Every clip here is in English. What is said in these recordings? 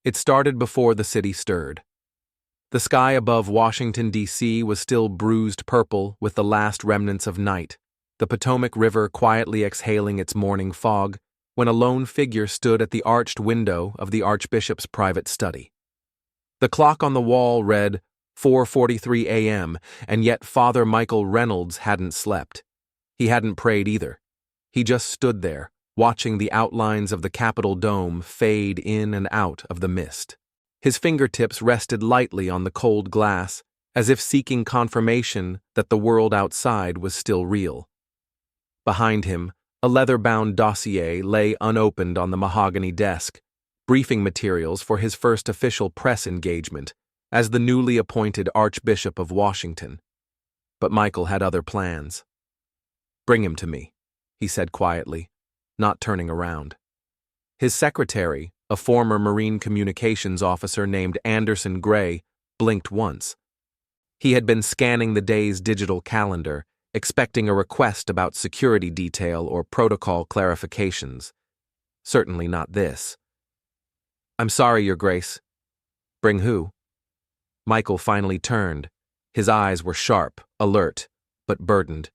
It started before the city stirred. The sky above Washington, D.C. was still bruised purple with the last remnants of night, the Potomac River quietly exhaling its morning fog, when a lone figure stood at the arched window of the Archbishop's private study. The clock on the wall read 4:43 a.m., and yet Father Michael Reynolds hadn't slept. He hadn't prayed either. He just stood there, watching the outlines of the Capitol dome fade in and out of the mist. His fingertips rested lightly on the cold glass, as if seeking confirmation that the world outside was still real. Behind him, a leather-bound dossier lay unopened on the mahogany desk, briefing materials for his first official press engagement as the newly appointed Archbishop of Washington. But Michael had other plans. "Bring him to me," he said quietly, not turning around. His secretary, a former Marine communications officer named Anderson Gray, blinked once. He had been scanning the day's digital calendar, expecting a request about security detail or protocol clarifications. Certainly not this. "I'm sorry, Your Grace." "Bring who?" Michael finally turned. His eyes were sharp, alert, but burdened.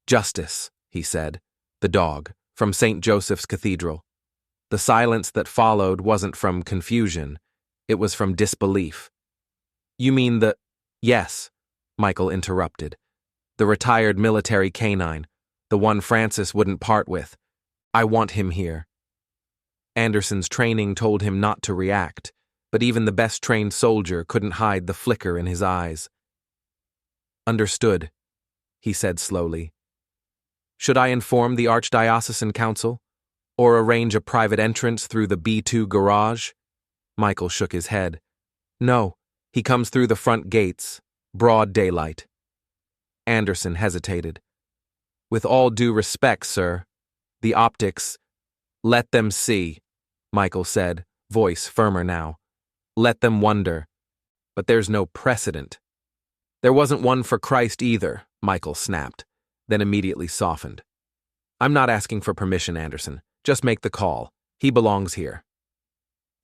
"Justice," he said, "the dog, from St. Joseph's Cathedral." The silence that followed wasn't from confusion, it was from disbelief. "You mean the—" "Yes," Michael interrupted. "The retired military canine, the one Francis wouldn't part with. I want him here." Anderson's training told him not to react, but even the best-trained soldier couldn't hide the flicker in his eyes. "Understood," he said slowly. "Should I inform the Archdiocesan Council? Or arrange a private entrance through the B2 garage?" Michael shook his head. "No, he comes through the front gates, broad daylight." Anderson hesitated. "With all due respect, sir, the optics—" "Let them see," Michael said, voice firmer now. "Let them wonder. But there's no precedent." "There wasn't one for Christ either," Michael snapped, then immediately softened. "I'm not asking for permission, Anderson. Just make the call. He belongs here."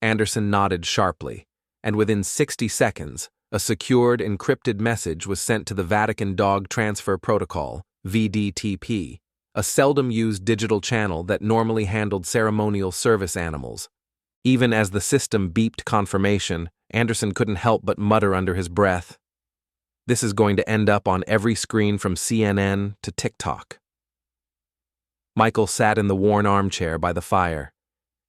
Anderson nodded sharply, and within 60 seconds, a secured, encrypted message was sent to the Vatican Dog Transfer Protocol, VDTP, a seldom-used digital channel that normally handled ceremonial service animals. Even as the system beeped confirmation, Anderson couldn't help but mutter under his breath, "This is going to end up on every screen from CNN to TikTok." Michael sat in the worn armchair by the fire.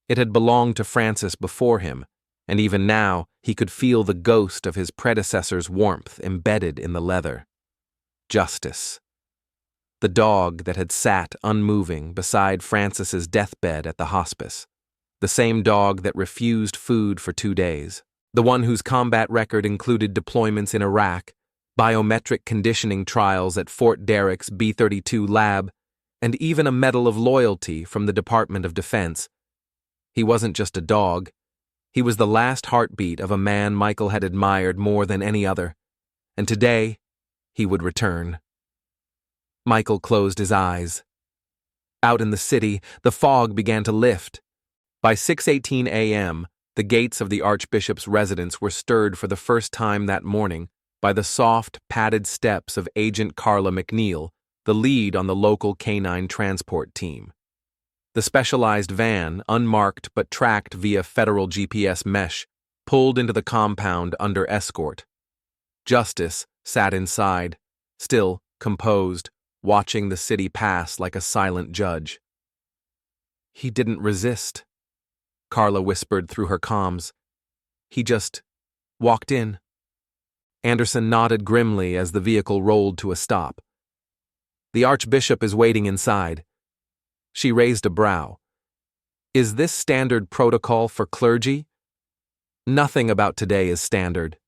It had belonged to Francis before him, and even now he could feel the ghost of his predecessor's warmth embedded in the leather. Justice. The dog that had sat unmoving beside Francis's deathbed at the hospice. The same dog that refused food for 2 days. The one whose combat record included deployments in Iraq, biometric conditioning trials at Fort Derrick's B-32 lab, and even a Medal of Loyalty from the Department of Defense. He wasn't just a dog. He was the last heartbeat of a man Michael had admired more than any other. And today, he would return. Michael closed his eyes. Out in the city, the fog began to lift. By 6:18 a.m., the gates of the Archbishop's residence were stirred for the first time that morning by the soft, padded steps of Agent Carla McNeil, the lead on the local canine transport team. The specialized van, unmarked but tracked via federal GPS mesh, pulled into the compound under escort. Justice sat inside, still composed, watching the city pass like a silent judge. "He didn't resist," Carla whispered through her comms. "He just walked in." Anderson nodded grimly as the vehicle rolled to a stop. "The Archbishop is waiting inside." She raised a brow. "Is this standard protocol for clergy?" "Nothing about today is standard."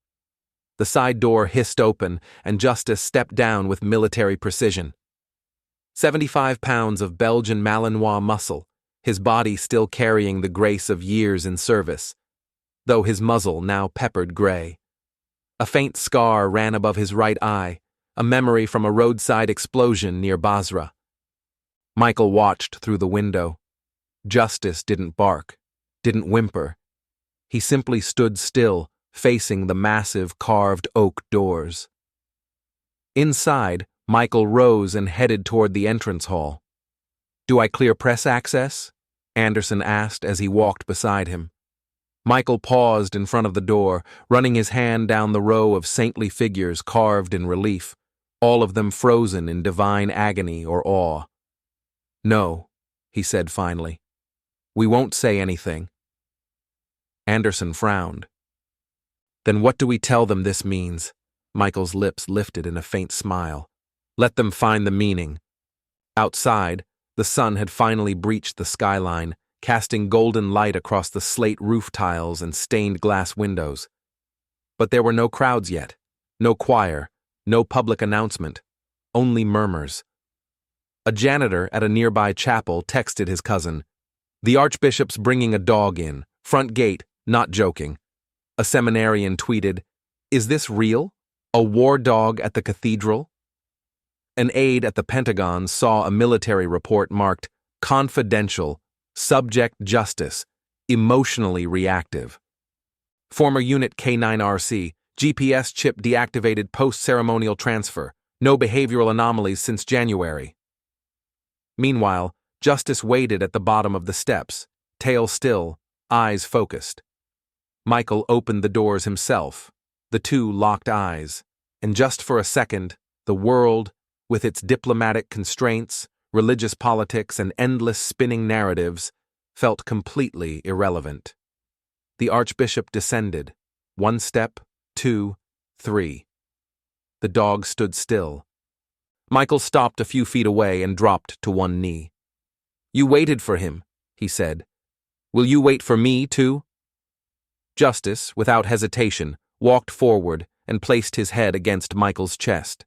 The side door hissed open, and Justice stepped down with military precision. 75 pounds of Belgian Malinois muscle, his body still carrying the grace of years in service, though his muzzle now peppered gray. A faint scar ran above his right eye, a memory from a roadside explosion near Basra. Michael watched through the window. Justice didn't bark, didn't whimper. He simply stood still, facing the massive carved oak doors. Inside, Michael rose and headed toward the entrance hall. "Do I clear press access?" Anderson asked as he walked beside him. Michael paused in front of the door, running his hand down the row of saintly figures carved in relief, all of them frozen in divine agony or awe. "No," he said finally. "We won't say anything." Anderson frowned. "Then what do we tell them this means?" Michael's lips lifted in a faint smile. "Let them find the meaning." Outside, the sun had finally breached the skyline, casting golden light across the slate roof tiles and stained glass windows. But there were no crowds yet, no choir, no public announcement, only murmurs. A janitor at a nearby chapel texted his cousin, "The Archbishop's bringing a dog in, front gate, not joking." A seminarian tweeted, "Is this real? A war dog at the cathedral?" An aide at the Pentagon saw a military report marked "Confidential, Subject Justice, Emotionally Reactive." Former Unit K9RC, GPS chip deactivated post-ceremonial transfer, no behavioral anomalies since January. Meanwhile, Justice waited at the bottom of the steps, tail still, eyes focused. Michael opened the doors himself. The two locked eyes, and just for a second, the world, with its diplomatic constraints, religious politics, and endless spinning narratives, felt completely irrelevant. The Archbishop descended. 1 step, 2, 3. The dog stood still. Michael stopped a few feet away and dropped to one knee. "You waited for him," he said. "Will you wait for me, too?" Justice, without hesitation, walked forward and placed his head against Michael's chest.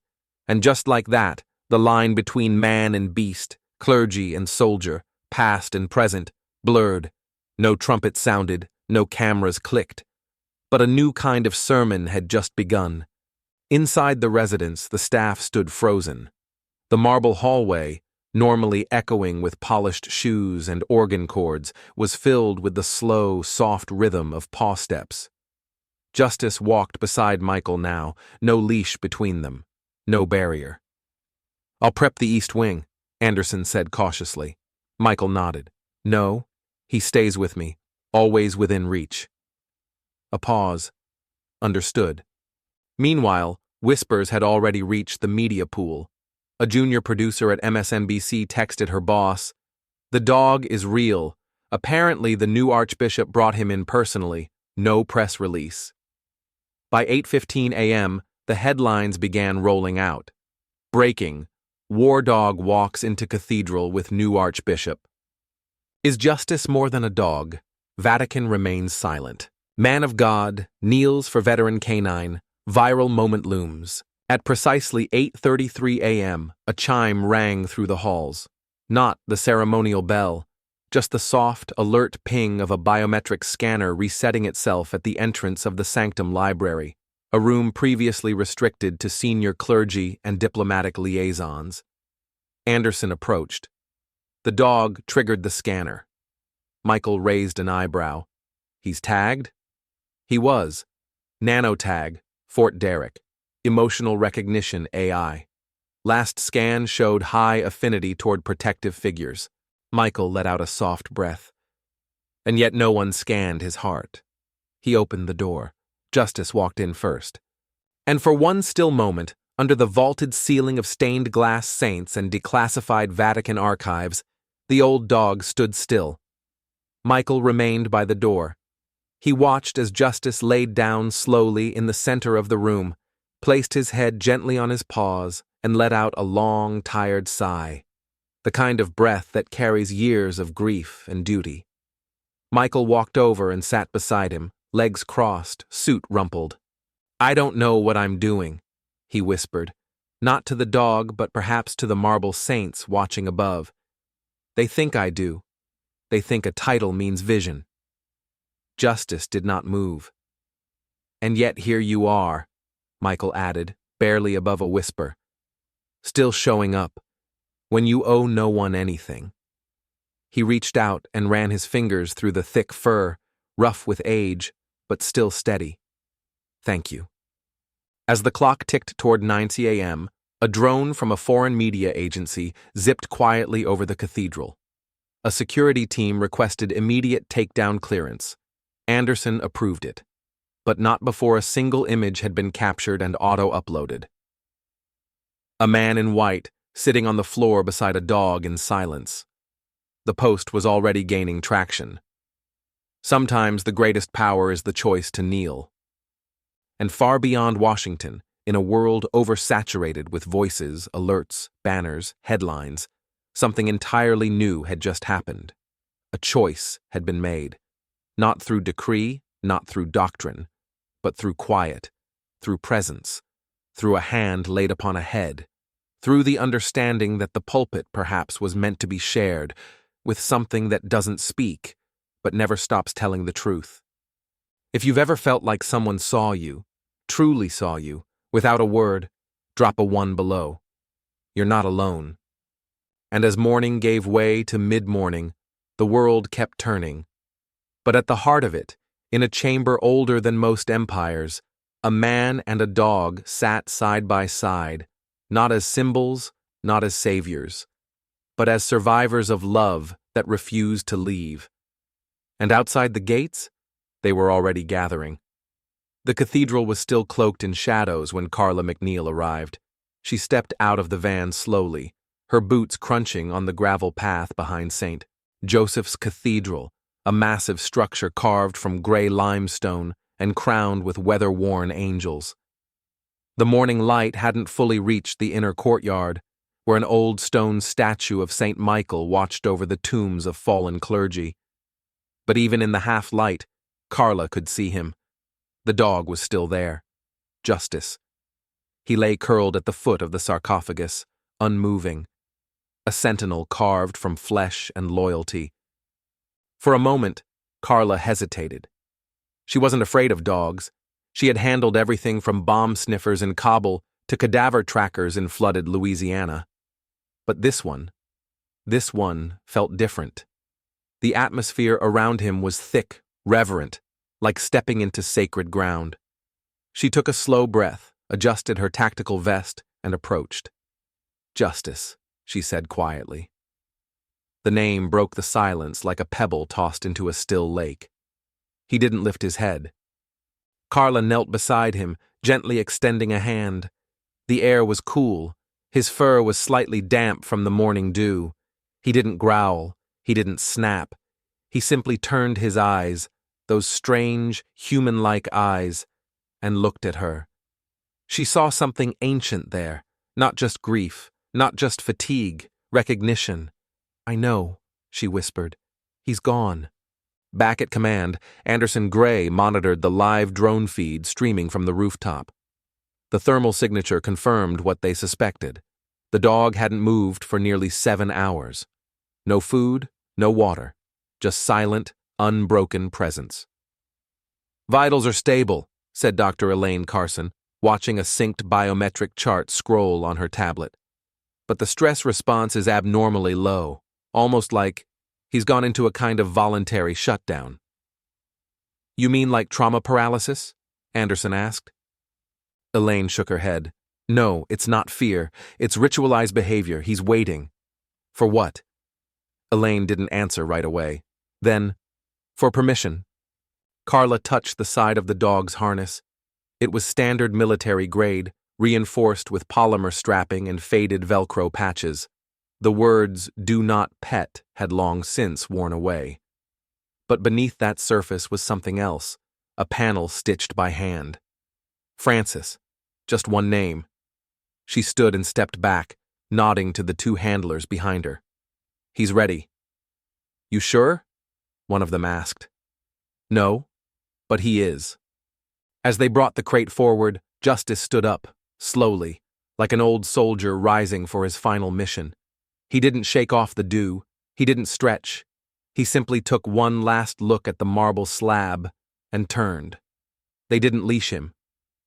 And just like that, the line between man and beast, clergy and soldier, past and present, blurred. No trumpet sounded, no cameras clicked. But a new kind of sermon had just begun. Inside the residence, the staff stood frozen. The marble hallway, normally echoing with polished shoes and organ chords, was filled with the slow, soft rhythm of paw steps. Justice walked beside Michael now, no leash between them, no barrier. "I'll prep the East Wing," Anderson said cautiously. Michael nodded. "No, he stays with me, always within reach." A pause. Understood. Meanwhile, whispers had already reached the media pool. A junior producer at MSNBC texted her boss, "The dog is real. Apparently the new Archbishop brought him in personally. No press release." By 8:15 a.m., the headlines began rolling out. Breaking: War dog walks into cathedral with new Archbishop. Is justice more than a dog? Vatican remains silent. Man of God kneels for veteran canine. Viral moment looms. At precisely 8:33 a.m., a chime rang through the halls. Not the ceremonial bell, just the soft, alert ping of a biometric scanner resetting itself at the entrance of the Sanctum Library, a room previously restricted to senior clergy and diplomatic liaisons. Anderson approached. The dog triggered the scanner. Michael raised an eyebrow. "He's tagged?" He was. Nanotag, Fort Derrick. Emotional recognition AI. Last scan showed high affinity toward protective figures. Michael let out a soft breath. And yet no one scanned his heart. He opened the door. Justice walked in first. And for one still moment, under the vaulted ceiling of stained glass saints and declassified Vatican archives, the old dog stood still. Michael remained by the door. He watched as Justice laid down slowly in the center of the room, placed his head gently on his paws, and let out a long, tired sigh, the kind of breath that carries years of grief and duty. Michael walked over and sat beside him, legs crossed, suit rumpled. "I don't know what I'm doing," he whispered, not to the dog but perhaps to the marble saints watching above. "They think I do. They think a title means vision." Justice did not move. "And yet here you are," Michael added, barely above a whisper. "Still showing up, when you owe no one anything." He reached out and ran his fingers through the thick fur, rough with age, but still steady. Thank you. As the clock ticked toward 9 a.m., a drone from a foreign media agency zipped quietly over the cathedral. A security team requested immediate takedown clearance. Anderson approved it, but not before a single image had been captured and auto-uploaded. A man in white, sitting on the floor beside a dog in silence. The post was already gaining traction. Sometimes the greatest power is the choice to kneel. And far beyond Washington, in a world oversaturated with voices, alerts, banners, headlines, something entirely new had just happened. A choice had been made, not through decree, not through doctrine, but through quiet, through presence, through a hand laid upon a head, through the understanding that the pulpit perhaps was meant to be shared with something that doesn't speak, but never stops telling the truth. If you've ever felt like someone saw you, truly saw you, without a word, drop a 1 below. You're not alone. And as morning gave way to mid-morning, the world kept turning. But at the heart of it, in a chamber older than most empires, a man and a dog sat side by side, not as symbols, not as saviors, but as survivors of love that refused to leave. And outside the gates, they were already gathering. The cathedral was still cloaked in shadows when Carla McNeil arrived. She stepped out of the van slowly, her boots crunching on the gravel path behind St. Joseph's Cathedral, a massive structure carved from gray limestone and crowned with weather-worn angels. The morning light hadn't fully reached the inner courtyard, where an old stone statue of St. Michael watched over the tombs of fallen clergy. But even in the half-light, Carla could see him. The dog was still there. Justice. He lay curled at the foot of the sarcophagus, unmoving. A sentinel carved from flesh and loyalty. For a moment, Carla hesitated. She wasn't afraid of dogs. She had handled everything from bomb sniffers in Kabul to cadaver trackers in flooded Louisiana. But this one felt different. The atmosphere around him was thick, reverent, like stepping into sacred ground. She took a slow breath, adjusted her tactical vest, and approached. Justice, she said quietly. The name broke the silence like a pebble tossed into a still lake. He didn't lift his head. Carla knelt beside him, gently extending a hand. The air was cool. His fur was slightly damp from the morning dew. He didn't growl. He didn't snap. He simply turned his eyes, those strange, human-like eyes, and looked at her. She saw something ancient there, not just grief, not just fatigue, recognition. I know, she whispered. He's gone. Back at command, Anderson Gray monitored the live drone feed streaming from the rooftop. The thermal signature confirmed what they suspected. The dog hadn't moved for nearly 7 hours. No food, no water, just silent, unbroken presence. Vitals are stable, said Dr. Elaine Carson, watching a synced biometric chart scroll on her tablet. But the stress response is abnormally low, almost like he's gone into a kind of voluntary shutdown. You mean like trauma paralysis? Anderson asked. Elaine shook her head. No, it's not fear. It's ritualized behavior. He's waiting. For what? Elaine didn't answer right away. Then, for permission. Carla touched the side of the dog's harness. It was standard military grade, reinforced with polymer strapping and faded Velcro patches. The words, "Do not pet," had long since worn away. But beneath that surface was something else, a panel stitched by hand. Francis. Just one name. She stood and stepped back, nodding to the 2 handlers behind her. He's ready. You sure? One of them asked. No, but he is. As they brought the crate forward, Justice stood up, slowly, like an old soldier rising for his final mission. He didn't shake off the dew. He didn't stretch. He simply took one last look at the marble slab and turned. They didn't leash him.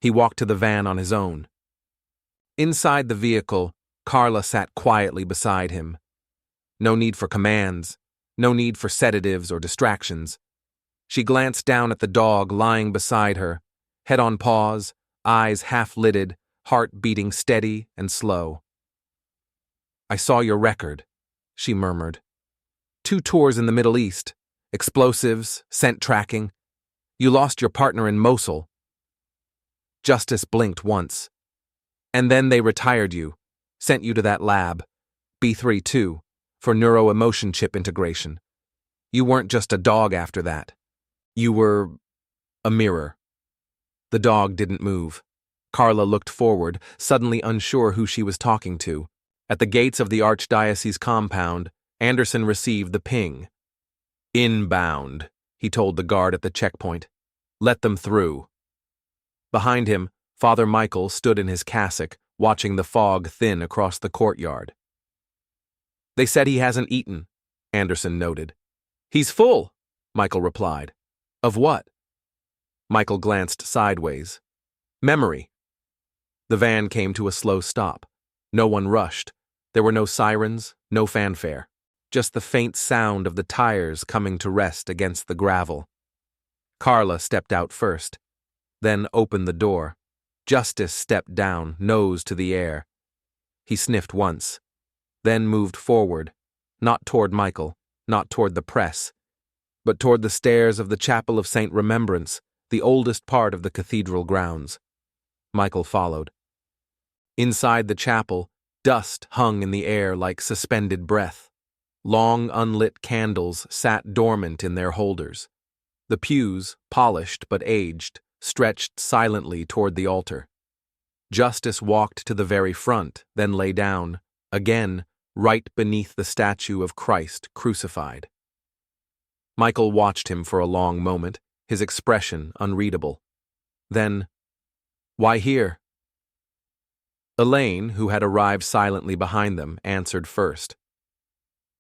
He walked to the van on his own. Inside the vehicle, Carla sat quietly beside him. No need for commands, no need for sedatives or distractions. She glanced down at the dog lying beside her, head on paws, eyes half-lidded, heart beating steady and slow. "I saw your record," she murmured. "2 tours in the Middle East, explosives, scent tracking. You lost your partner in Mosul." Justice blinked once. "And then they retired you, sent you to that lab, B32, for neuro-emotion chip integration. You weren't just a dog after that. You were a mirror." The dog didn't move. Carla looked forward, suddenly unsure who she was talking to. At the gates of the Archdiocese compound, Anderson received the ping. "Inbound," he told the guard at the checkpoint. "Let them through." Behind him, Father Michael stood in his cassock, watching the fog thin across the courtyard. "They said he hasn't eaten," Anderson noted. "He's full," Michael replied. "Of what?" Michael glanced sideways. "Memory." The van came to a slow stop. No one rushed. There were no sirens, no fanfare. Just the faint sound of the tires coming to rest against the gravel. Carla stepped out first, then opened the door. Justice stepped down, nose to the air. He sniffed once, then moved forward, not toward Michael, not toward the press, but toward the stairs of the Chapel of St. Remembrance, the oldest part of the cathedral grounds. Michael followed. Inside the chapel, dust hung in the air like suspended breath. Long unlit candles sat dormant in their holders. The pews, polished but aged, stretched silently toward the altar. Justice walked to the very front, then lay down, again, right beneath the statue of Christ crucified. Michael watched him for a long moment, his expression unreadable. Then, "Why here?" Elaine, who had arrived silently behind them, answered first.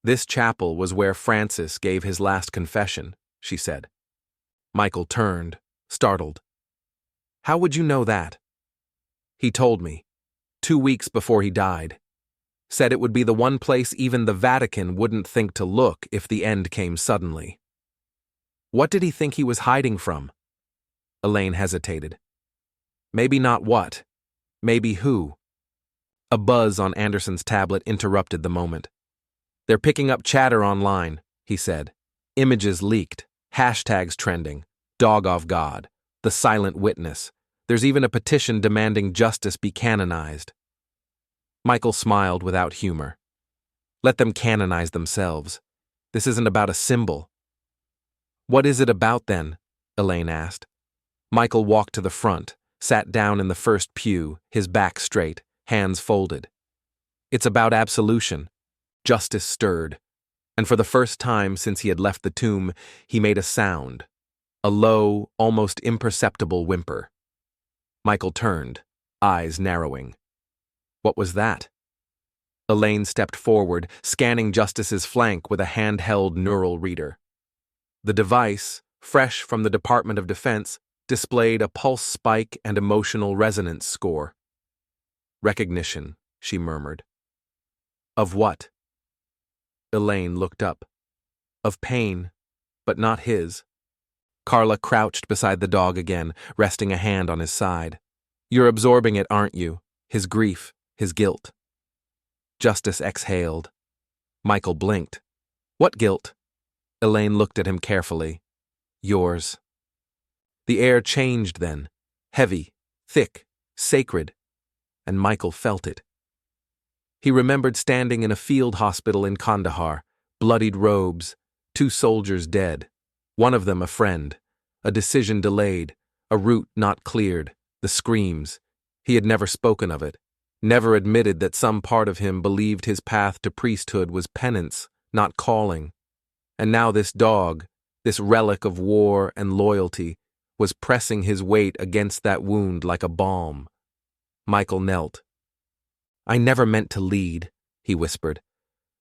"This chapel was where Francis gave his last confession," she said. Michael turned, startled. "How would you know that?" "He told me, 2 weeks before he died. Said it would be the one place even the Vatican wouldn't think to look if the end came suddenly." "What did he think he was hiding from?" Elaine hesitated. "Maybe not what. Maybe who." A buzz on Anderson's tablet interrupted the moment. "They're picking up chatter online," he said. "Images leaked, hashtags trending, dog of God, the silent witness. There's even a petition demanding justice be canonized." Michael smiled without humor. "Let them canonize themselves. This isn't about a symbol." "What is it about then?" Elaine asked. Michael walked to the front, sat down in the first pew, his back straight, hands folded. "It's about absolution." Justice stirred, and for the first time since he had left the tomb, he made a sound, a low, almost imperceptible whimper. Michael turned, eyes narrowing. "What was that?" Elaine stepped forward, scanning Justice's flank with a handheld neural reader. The device, fresh from the Department of Defense, displayed a pulse spike and emotional resonance score. "Recognition," she murmured. "Of what?" Elaine looked up. "Of pain, but not his." Carla crouched beside the dog again, resting a hand on his side. "You're absorbing it, aren't you? His grief, his guilt." Justice exhaled. Michael blinked. "What guilt?" Elaine looked at him carefully. "Yours." The air changed then, heavy, thick, sacred, and Michael felt it. He remembered standing in a field hospital in Kandahar, bloodied robes, 2 soldiers dead, one of them a friend, a decision delayed, a route not cleared, the screams. He had never spoken of it, never admitted that some part of him believed his path to priesthood was penance, not calling. And now this dog, this relic of war and loyalty, was pressing his weight against that wound like a balm. Michael knelt. "I never meant to lead," he whispered.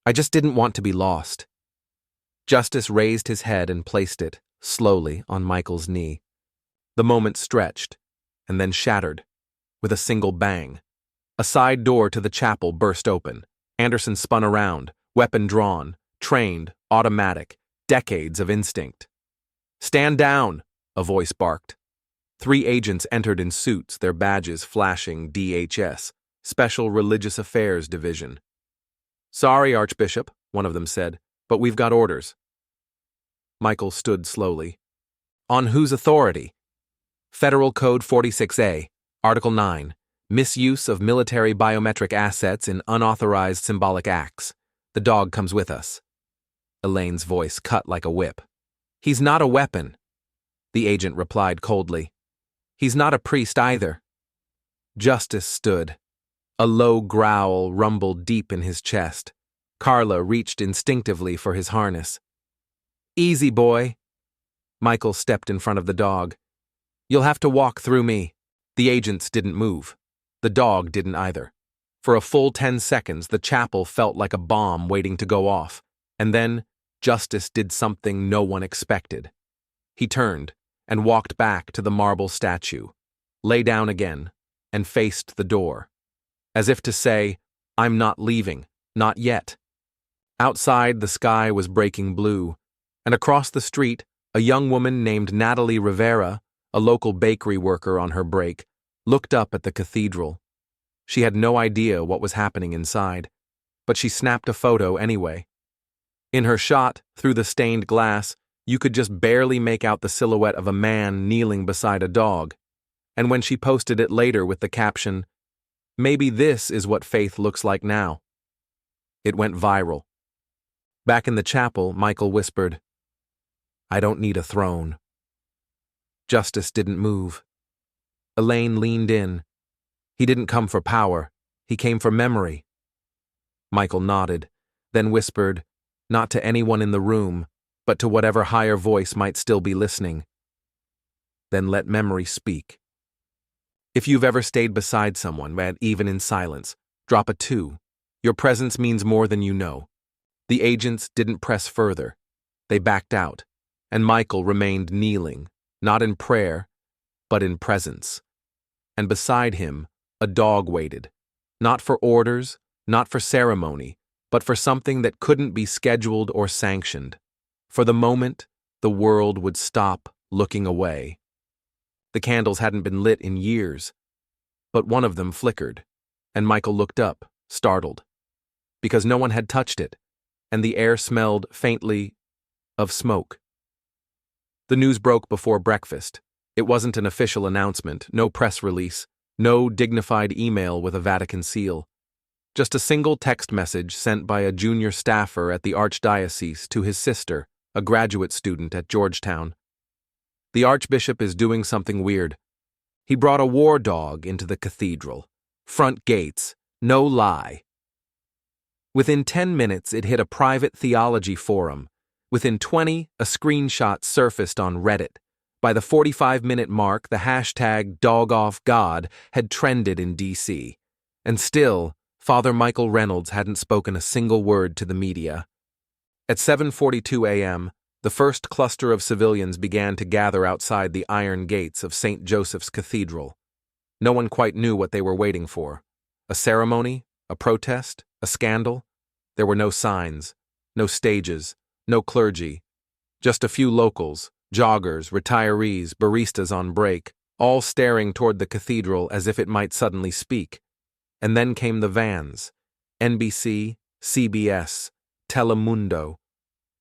"I just didn't want to be lost." Justice raised his head and placed it, slowly, on Michael's knee. The moment stretched, and then shattered, with a single bang. A side door to the chapel burst open. Anderson spun around, weapon drawn, trained, automatic, decades of instinct. "Stand down," a voice barked. 3 agents entered in suits, their badges flashing DHS, Special Religious Affairs Division. "Sorry, Archbishop," one of them said, "but we've got orders." Michael stood slowly. "On whose authority?" "Federal Code 46A, Article 9, misuse of military biometric assets in unauthorized symbolic acts. The dog comes with us." Elaine's voice cut like a whip. "He's not a weapon," the agent replied coldly. "He's not a priest either." Justice stood. A low growl rumbled deep in his chest. Carla reached instinctively for his harness. "Easy, boy." Michael stepped in front of the dog. "You'll have to walk through me." The agents didn't move. The dog didn't either. For a full 10 seconds, the chapel felt like a bomb waiting to go off. And then, Justice did something no one expected. He turned and walked back to the marble statue, lay down again, and faced the door, as if to say, "I'm not leaving, not yet." Outside, the sky was breaking blue, and across the street, a young woman named Natalie Rivera, a local bakery worker on her break, looked up at the cathedral. She had no idea what was happening inside, but she snapped a photo anyway. In her shot, through the stained glass, you could just barely make out the silhouette of a man kneeling beside a dog, and when she posted it later with the caption, "Maybe this is what faith looks like now," it went viral. Back in the chapel, Michael whispered, "I don't need a throne." Justice didn't move. Elaine leaned in. He didn't come for power. He came for memory. Michael nodded, then whispered, not to anyone in the room, but to whatever higher voice might still be listening. "Then let memory speak." If you've ever stayed beside someone, even in silence, drop a 2. Your presence means more than you know. The agents didn't press further. They backed out, and Michael remained kneeling, not in prayer, but in presence. And beside him, a dog waited, not for orders, not for ceremony, but for something that couldn't be scheduled or sanctioned. For the moment, the world would stop looking away. The candles hadn't been lit in years, but one of them flickered, and Michael looked up, startled, because no one had touched it, and the air smelled faintly of smoke. The news broke before breakfast. It wasn't an official announcement, no press release, no dignified email with a Vatican seal. Just a single text message sent by a junior staffer at the Archdiocese to his sister, a graduate student at Georgetown. "The Archbishop is doing something weird. He brought a war dog into the cathedral. Front gates, no lie." Within 10 minutes, it hit a private theology forum. Within 20, a screenshot surfaced on Reddit. By the 45-minute mark, the hashtag #DogOffGod had trended in D.C. And still, Father Michael Reynolds hadn't spoken a single word to the media. At 7:42 a.m., the first cluster of civilians began to gather outside the iron gates of St. Joseph's Cathedral. No one quite knew what they were waiting for. A ceremony? A protest? A scandal? There were no signs, no stages, no clergy. Just a few locals, joggers, retirees, baristas on break, all staring toward the cathedral as if it might suddenly speak. And then came the vans. NBC, CBS, Telemundo.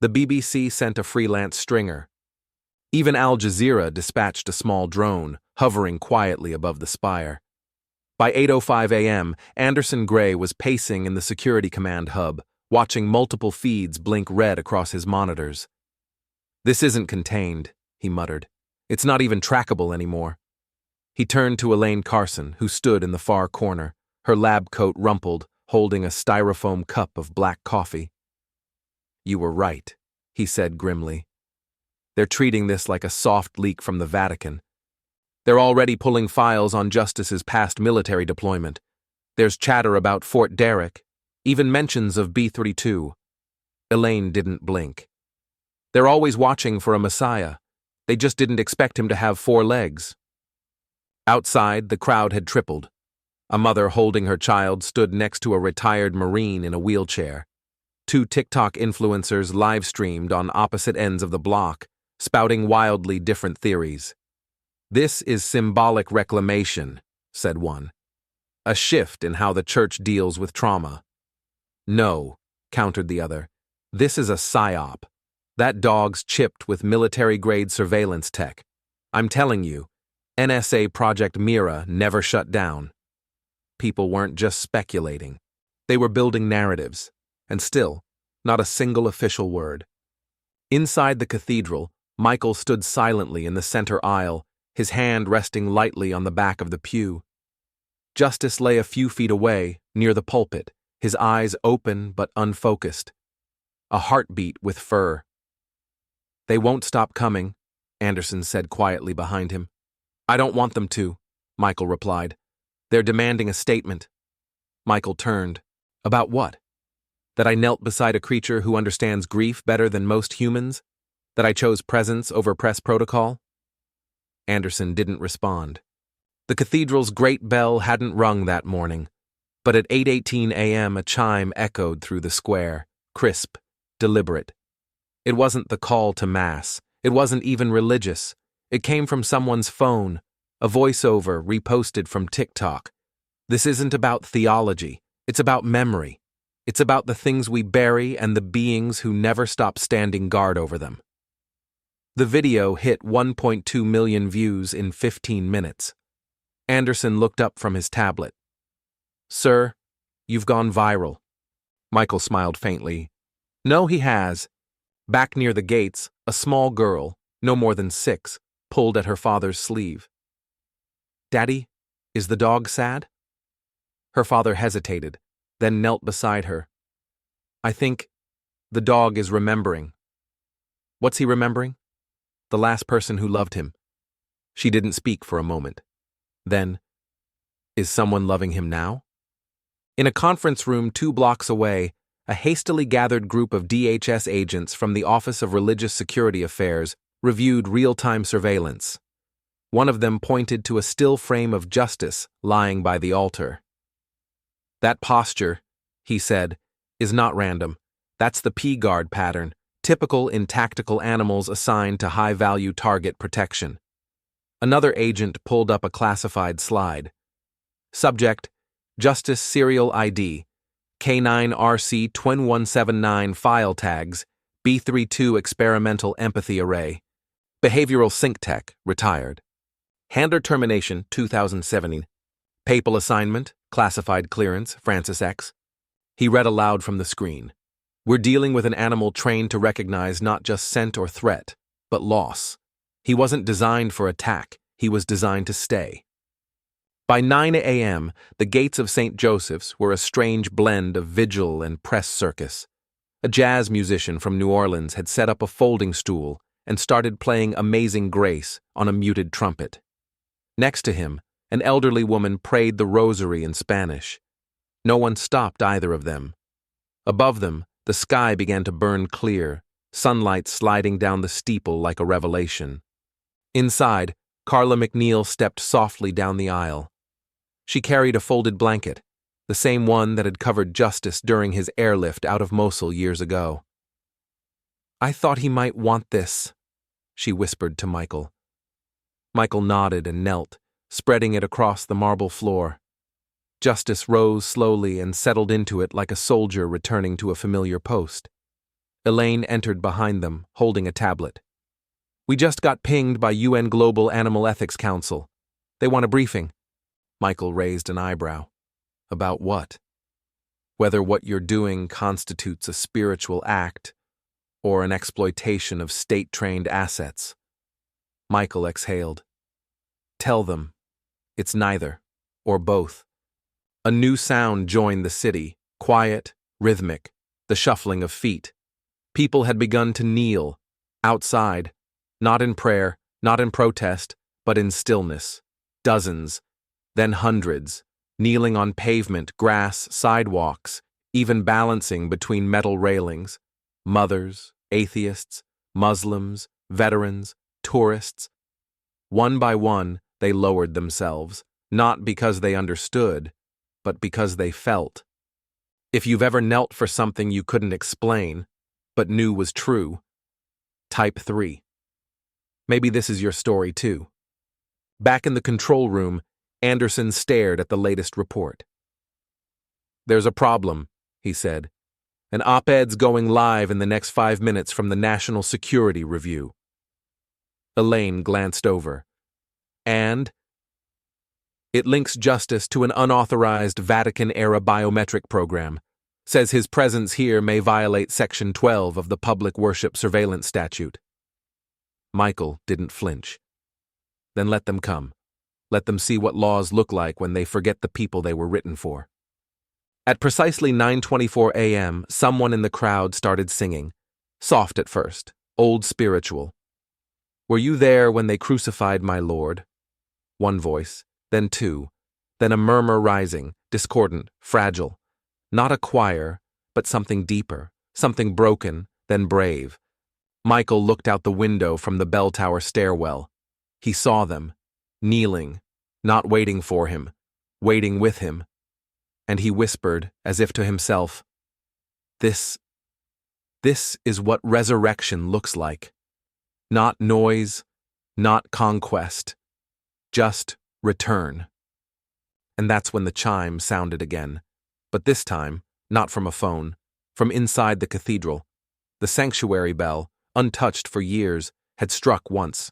The BBC sent a freelance stringer. Even Al Jazeera dispatched a small drone, hovering quietly above the spire. By 8:05 a.m., Anderson Gray was pacing in the security command hub, watching multiple feeds blink red across his monitors. "This isn't contained," he muttered. "It's not even trackable anymore." He turned to Elaine Carson, who stood in the far corner, her lab coat rumpled, holding a styrofoam cup of black coffee. "You were right," he said grimly. "They're treating this like a soft leak from the Vatican. They're already pulling files on Justice's past military deployment. There's chatter about Fort Derrick, even mentions of B-32. Elaine didn't blink. "They're always watching for a messiah. They just didn't expect him to have 4 legs." Outside, the crowd had tripled. A mother holding her child stood next to a retired Marine in a wheelchair. 2 TikTok influencers live-streamed on opposite ends of the block, spouting wildly different theories. "This is symbolic reclamation," said one. "A shift in how the church deals with trauma." "No," countered the other. "This is a psyop. That dog's chipped with military-grade surveillance tech. I'm telling you, NSA Project Mira never shut down." People weren't just speculating. They were building narratives, and still, not a single official word. Inside the cathedral, Michael stood silently in the center aisle, his hand resting lightly on the back of the pew. Justice lay a few feet away, near the pulpit, his eyes open but unfocused. A heartbeat with fur. "They won't stop coming," Anderson said quietly behind him. "I don't want them to," Michael replied. "They're demanding a statement." Michael turned. "About what? That I knelt beside a creature who understands grief better than most humans? That I chose presence over press protocol?" Anderson didn't respond. The cathedral's great bell hadn't rung that morning, but at 8:18 a.m. a chime echoed through the square, crisp, deliberate. It wasn't the call to mass. It wasn't even religious. It came from someone's phone, a voiceover reposted from TikTok. This isn't about theology. It's about memory. It's about the things we bury and the beings who never stop standing guard over them. The video hit 1.2 million views in 15 minutes. Anderson looked up from his tablet. "Sir, you've gone viral." Michael smiled faintly. "No, he has." Back near the gates, a small girl, no more than 6, pulled at her father's sleeve. "Daddy, is the dog sad?" Her father hesitated, then knelt beside her. "I think the dog is remembering." "What's he remembering?" "The last person who loved him." She didn't speak for a moment. Then, "Is someone loving him now?" In a conference room 2 blocks away, a hastily gathered group of DHS agents from the Office of Religious Security Affairs reviewed real-time surveillance. One of them pointed to a still frame of Justice lying by the altar. "That posture," he said, "is not random. That's the P-guard pattern, typical in tactical animals assigned to high-value target protection." Another agent pulled up a classified slide. Subject, Justice Serial ID, K9RC 2179 File Tags, B32 Experimental Empathy Array. Behavioral Sync Tech, retired. Handler Termination 2017. Papal Assignment, Classified Clearance, Francis X. He read aloud from the screen. "We're dealing with an animal trained to recognize not just scent or threat, but loss. He wasn't designed for attack, he was designed to stay." By 9 a.m., the gates of St. Joseph's were a strange blend of vigil and press circus. A jazz musician from New Orleans had set up a folding stool and started playing Amazing Grace on a muted trumpet. Next to him, an elderly woman prayed the rosary in Spanish. No one stopped either of them. Above them, the sky began to burn clear, sunlight sliding down the steeple like a revelation. Inside, Carla McNeil stepped softly down the aisle. She carried a folded blanket, the same one that had covered Justice during his airlift out of Mosul years ago. "I thought he might want this," she whispered to Michael. Michael nodded and knelt, spreading it across the marble floor. Justice rose slowly and settled into it like a soldier returning to a familiar post. Elaine entered behind them, holding a tablet. "We just got pinged by UN Global Animal Ethics Council. They want a briefing." Michael raised an eyebrow. "About what? Whether what you're doing constitutes a spiritual act or an exploitation of state-trained assets." Michael exhaled. "Tell them. It's neither, or both." A new sound joined the city, quiet, rhythmic, the shuffling of feet. People had begun to kneel, outside, not in prayer, not in protest, but in stillness. Dozens, then hundreds, kneeling on pavement, grass, sidewalks, even balancing between metal railings. Mothers, atheists, Muslims, veterans, tourists. One by one, they lowered themselves, not because they understood, but because they felt. If you've ever knelt for something you couldn't explain, but knew was true, type 3. Maybe this is your story too. Back in the control room, Anderson stared at the latest report. There's a problem, he said. An op-ed's going live in the next 5 minutes from the National Security Review. Elaine glanced over. And? It links Justice to an unauthorized Vatican-era biometric program. Says his presence here may violate Section 12 of the Public Worship Surveillance Statute. Michael didn't flinch. Then let them come. Let them see what laws look like when they forget the people they were written for. At precisely 9:24 a.m., someone in the crowd started singing. Soft at first, old spiritual. Were you there when they crucified my Lord? One voice, then two, then a murmur rising, discordant, fragile. Not a choir, but something deeper, something broken, then brave. Michael looked out the window from the bell tower stairwell. He saw them, kneeling, not waiting for him, waiting with him. And he whispered, as if to himself, This is what resurrection looks like. Not noise, not conquest, just return. And that's when the chime sounded again, but this time, not from a phone, from inside the cathedral. The sanctuary bell, untouched for years, had struck once.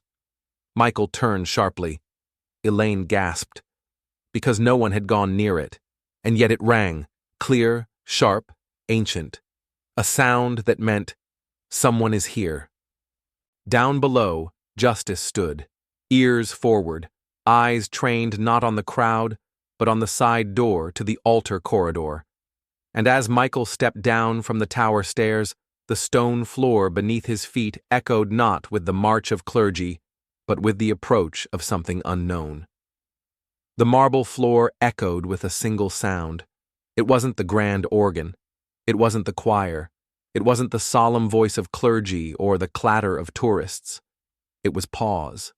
Michael turned sharply. Elaine gasped, because no one had gone near it, and yet it rang, clear, sharp, ancient. A sound that meant, someone is here. Down below, Justice stood, ears forward, eyes trained not on the crowd, but on the side door to the altar corridor. And as Michael stepped down from the tower stairs, the stone floor beneath his feet echoed not with the march of clergy, but with the approach of something unknown. The marble floor echoed with a single sound. It wasn't the grand organ. It wasn't the choir. It wasn't the solemn voice of clergy or the clatter of tourists. It was pause.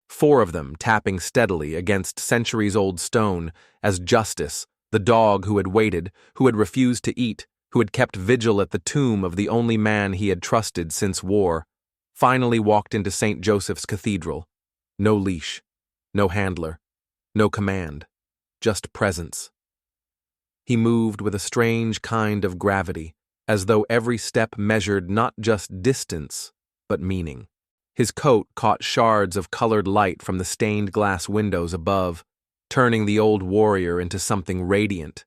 4 of them tapping steadily against centuries-old stone as Justice, the dog who had waited, who had refused to eat, who had kept vigil at the tomb of the only man he had trusted since war, finally walked into St. Joseph's Cathedral. No leash, no handler, no command, just presence. He moved with a strange kind of gravity, as though every step measured not just distance, but meaning. His coat caught shards of colored light from the stained glass windows above, turning the old warrior into something radiant.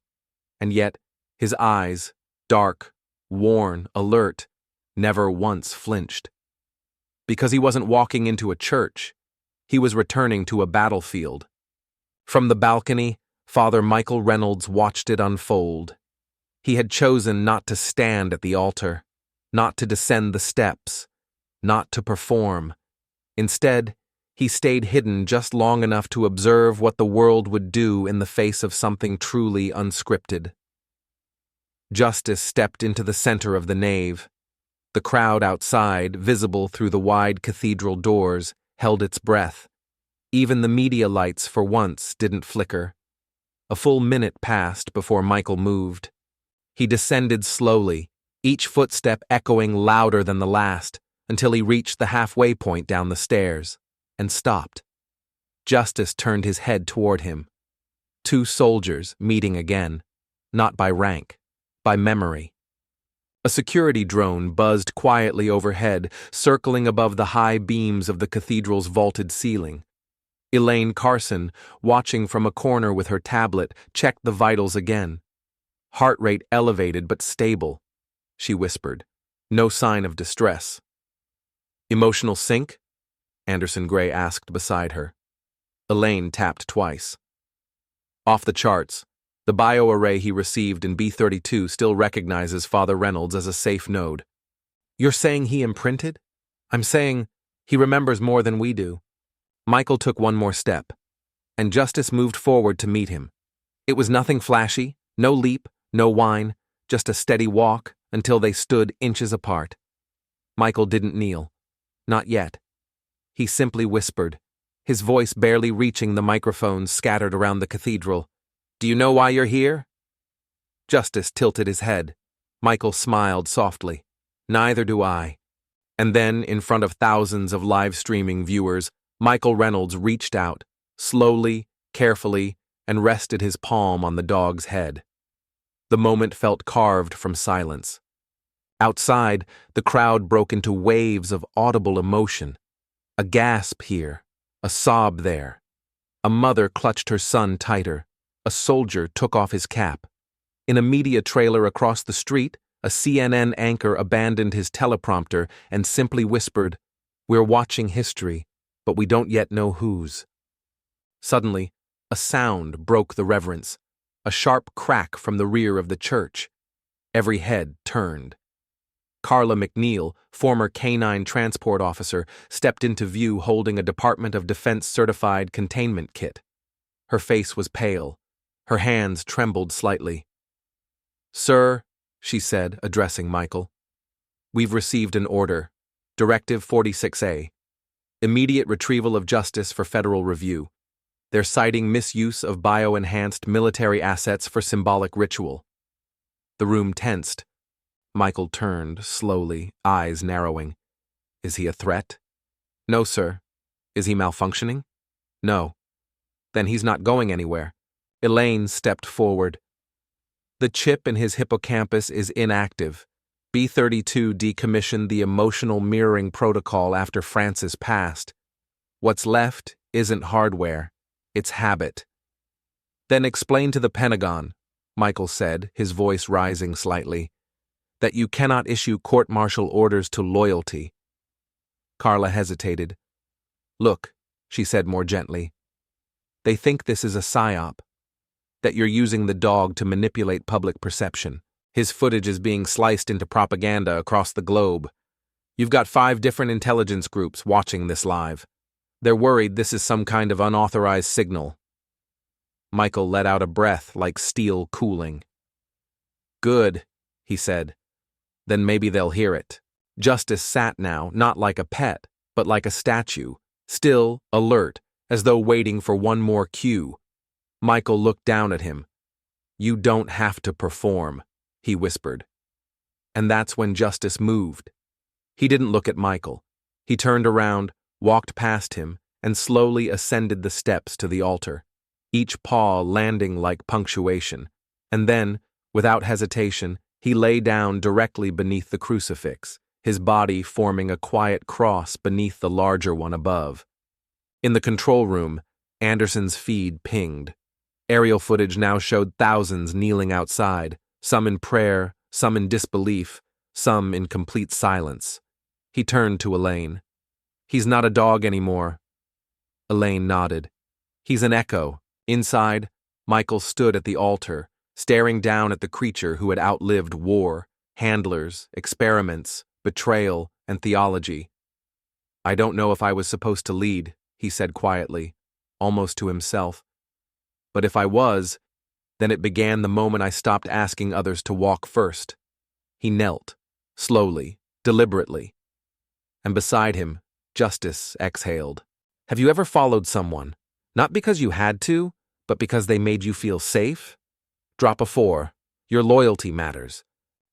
And yet, his eyes, dark, worn, alert, never once flinched. Because he wasn't walking into a church, he was returning to a battlefield. From the balcony, Father Michael Reynolds watched it unfold. He had chosen not to stand at the altar, not to descend the steps, not to perform. Instead, he stayed hidden just long enough to observe what the world would do in the face of something truly unscripted. Justice stepped into the center of the nave. The crowd outside, visible through the wide cathedral doors, held its breath. Even the media lights, for once, didn't flicker. A full minute passed before Michael moved. He descended slowly, each footstep echoing louder than the last, until he reached the halfway point down the stairs, and stopped. Justice turned his head toward him. 2 soldiers meeting again, not by rank, by memory. A security drone buzzed quietly overhead, circling above the high beams of the cathedral's vaulted ceiling. Elaine Carson, watching from a corner with her tablet, checked the vitals again. Heart rate elevated but stable, she whispered. No sign of distress. Emotional sync? Anderson Gray asked beside her. Elaine tapped twice. Off the charts. The bioarray he received in B32 still recognizes Father Reynolds as a safe node. You're saying he imprinted? I'm saying he remembers more than we do. Michael took one more step, and Justice moved forward to meet him. It was nothing flashy, no leap, no whine, just a steady walk until they stood inches apart. Michael didn't kneel. Not yet. He simply whispered, his voice barely reaching the microphones scattered around the cathedral. Do you know why you're here? Justice tilted his head. Michael smiled softly. Neither do I. And then, in front of thousands of live-streaming viewers, Michael Reynolds reached out, slowly, carefully, and rested his palm on the dog's head. The moment felt carved from silence. Outside, the crowd broke into waves of audible emotion. A gasp here, a sob there. A mother clutched her son tighter. A soldier took off his cap. In a media trailer across the street, a CNN anchor abandoned his teleprompter and simply whispered, "We're watching history, but we don't yet know whose." Suddenly, a sound broke the reverence, a sharp crack from the rear of the church. Every head turned. Carla McNeil, former K-9 transport officer, stepped into view holding a Department of Defense certified containment kit. Her face was pale. Her hands trembled slightly. "Sir," she said, addressing Michael, "we've received an order. Directive 46A. Immediate retrieval of justice for federal review. They're citing misuse of bio-enhanced military assets for symbolic ritual." The room tensed. Michael turned, slowly, eyes narrowing. "Is he a threat?" "No, sir." "Is he malfunctioning?" "No." "Then he's not going anywhere." Elaine stepped forward. "The chip in his hippocampus is inactive. B-32 decommissioned the emotional mirroring protocol after Francis passed. What's left isn't hardware, it's habit." "Then explain to the Pentagon," Michael said, his voice rising slightly, "that you cannot issue court-martial orders to loyalty." Carla hesitated. "Look," she said more gently, "they think this is a psyop, that you're using the dog to manipulate public perception. His footage is being sliced into propaganda across the globe. You've got 5 different intelligence groups watching this live. They're worried this is some kind of unauthorized signal." Michael let out a breath like steel cooling. "Good," he said. "Then maybe they'll hear it." Justice sat now, not like a pet, but like a statue, still, alert, as though waiting for one more cue. Michael looked down at him. "You don't have to perform," he whispered. And that's when Justice moved. He didn't look at Michael. He turned around, walked past him, and slowly ascended the steps to the altar, each paw landing like punctuation. And then, without hesitation, he lay down directly beneath the crucifix, his body forming a quiet cross beneath the larger one above. In the control room, Anderson's feed pinged. Aerial footage now showed thousands kneeling outside, some in prayer, some in disbelief, some in complete silence. He turned to Elaine. "He's not a dog anymore." Elaine nodded. "He's an echo." Inside, Michael stood at the altar, staring down at the creature who had outlived war, handlers, experiments, betrayal, and theology. "I don't know if I was supposed to lead," he said quietly, almost to himself. "But if I was, then it began the moment I stopped asking others to walk first." He knelt, slowly, deliberately. And beside him, Justice exhaled. "Have you ever followed someone, not because you had to, but because they made you feel safe? Drop a 4. Your loyalty matters."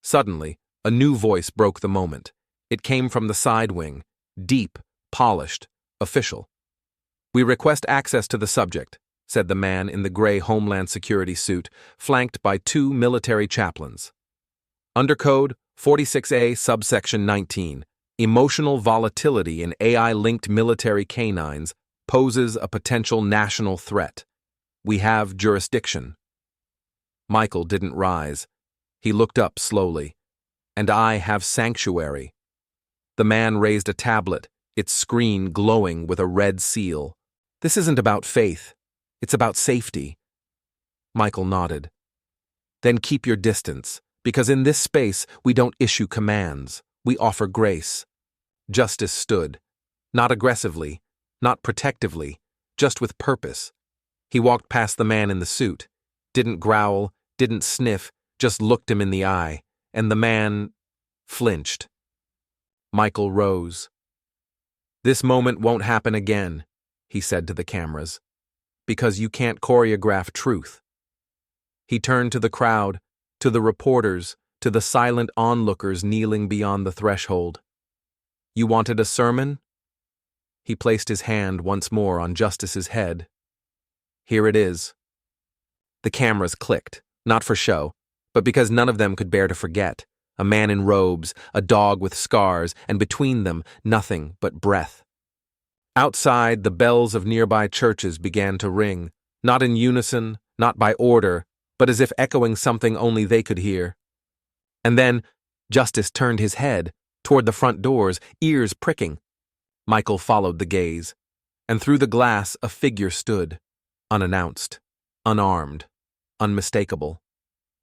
Suddenly, a new voice broke the moment. It came from the side wing, deep, polished, official. "We request access to the subject," said the man in the gray Homeland Security suit, flanked by 2 military chaplains. "Under Code 46A subsection 19, emotional volatility in AI-linked military canines poses a potential national threat. We have jurisdiction." Michael didn't rise. He looked up slowly. "And I have sanctuary." The man raised a tablet, its screen glowing with a red seal. "This isn't about faith. It's about safety." Michael nodded. "Then keep your distance, because in this space we don't issue commands. We offer grace." Justice stood. Not aggressively, not protectively, just with purpose. He walked past the man in the suit. Didn't growl, didn't sniff, just looked him in the eye, and the man flinched. Michael rose. "This moment won't happen again," he said to the cameras, "because you can't choreograph truth." He turned to the crowd, to the reporters, to the silent onlookers kneeling beyond the threshold. You wanted a sermon? He placed his hand once more on Justice's head. Here it is. The cameras clicked, not for show, but because none of them could bear to forget. A man in robes, a dog with scars, and between them, nothing but breath. Outside, the bells of nearby churches began to ring, not in unison, not by order, but as if echoing something only they could hear. And then, Justice turned his head toward the front doors, ears pricking. Michael followed the gaze, and through the glass a figure stood, unannounced, unarmed, unmistakable.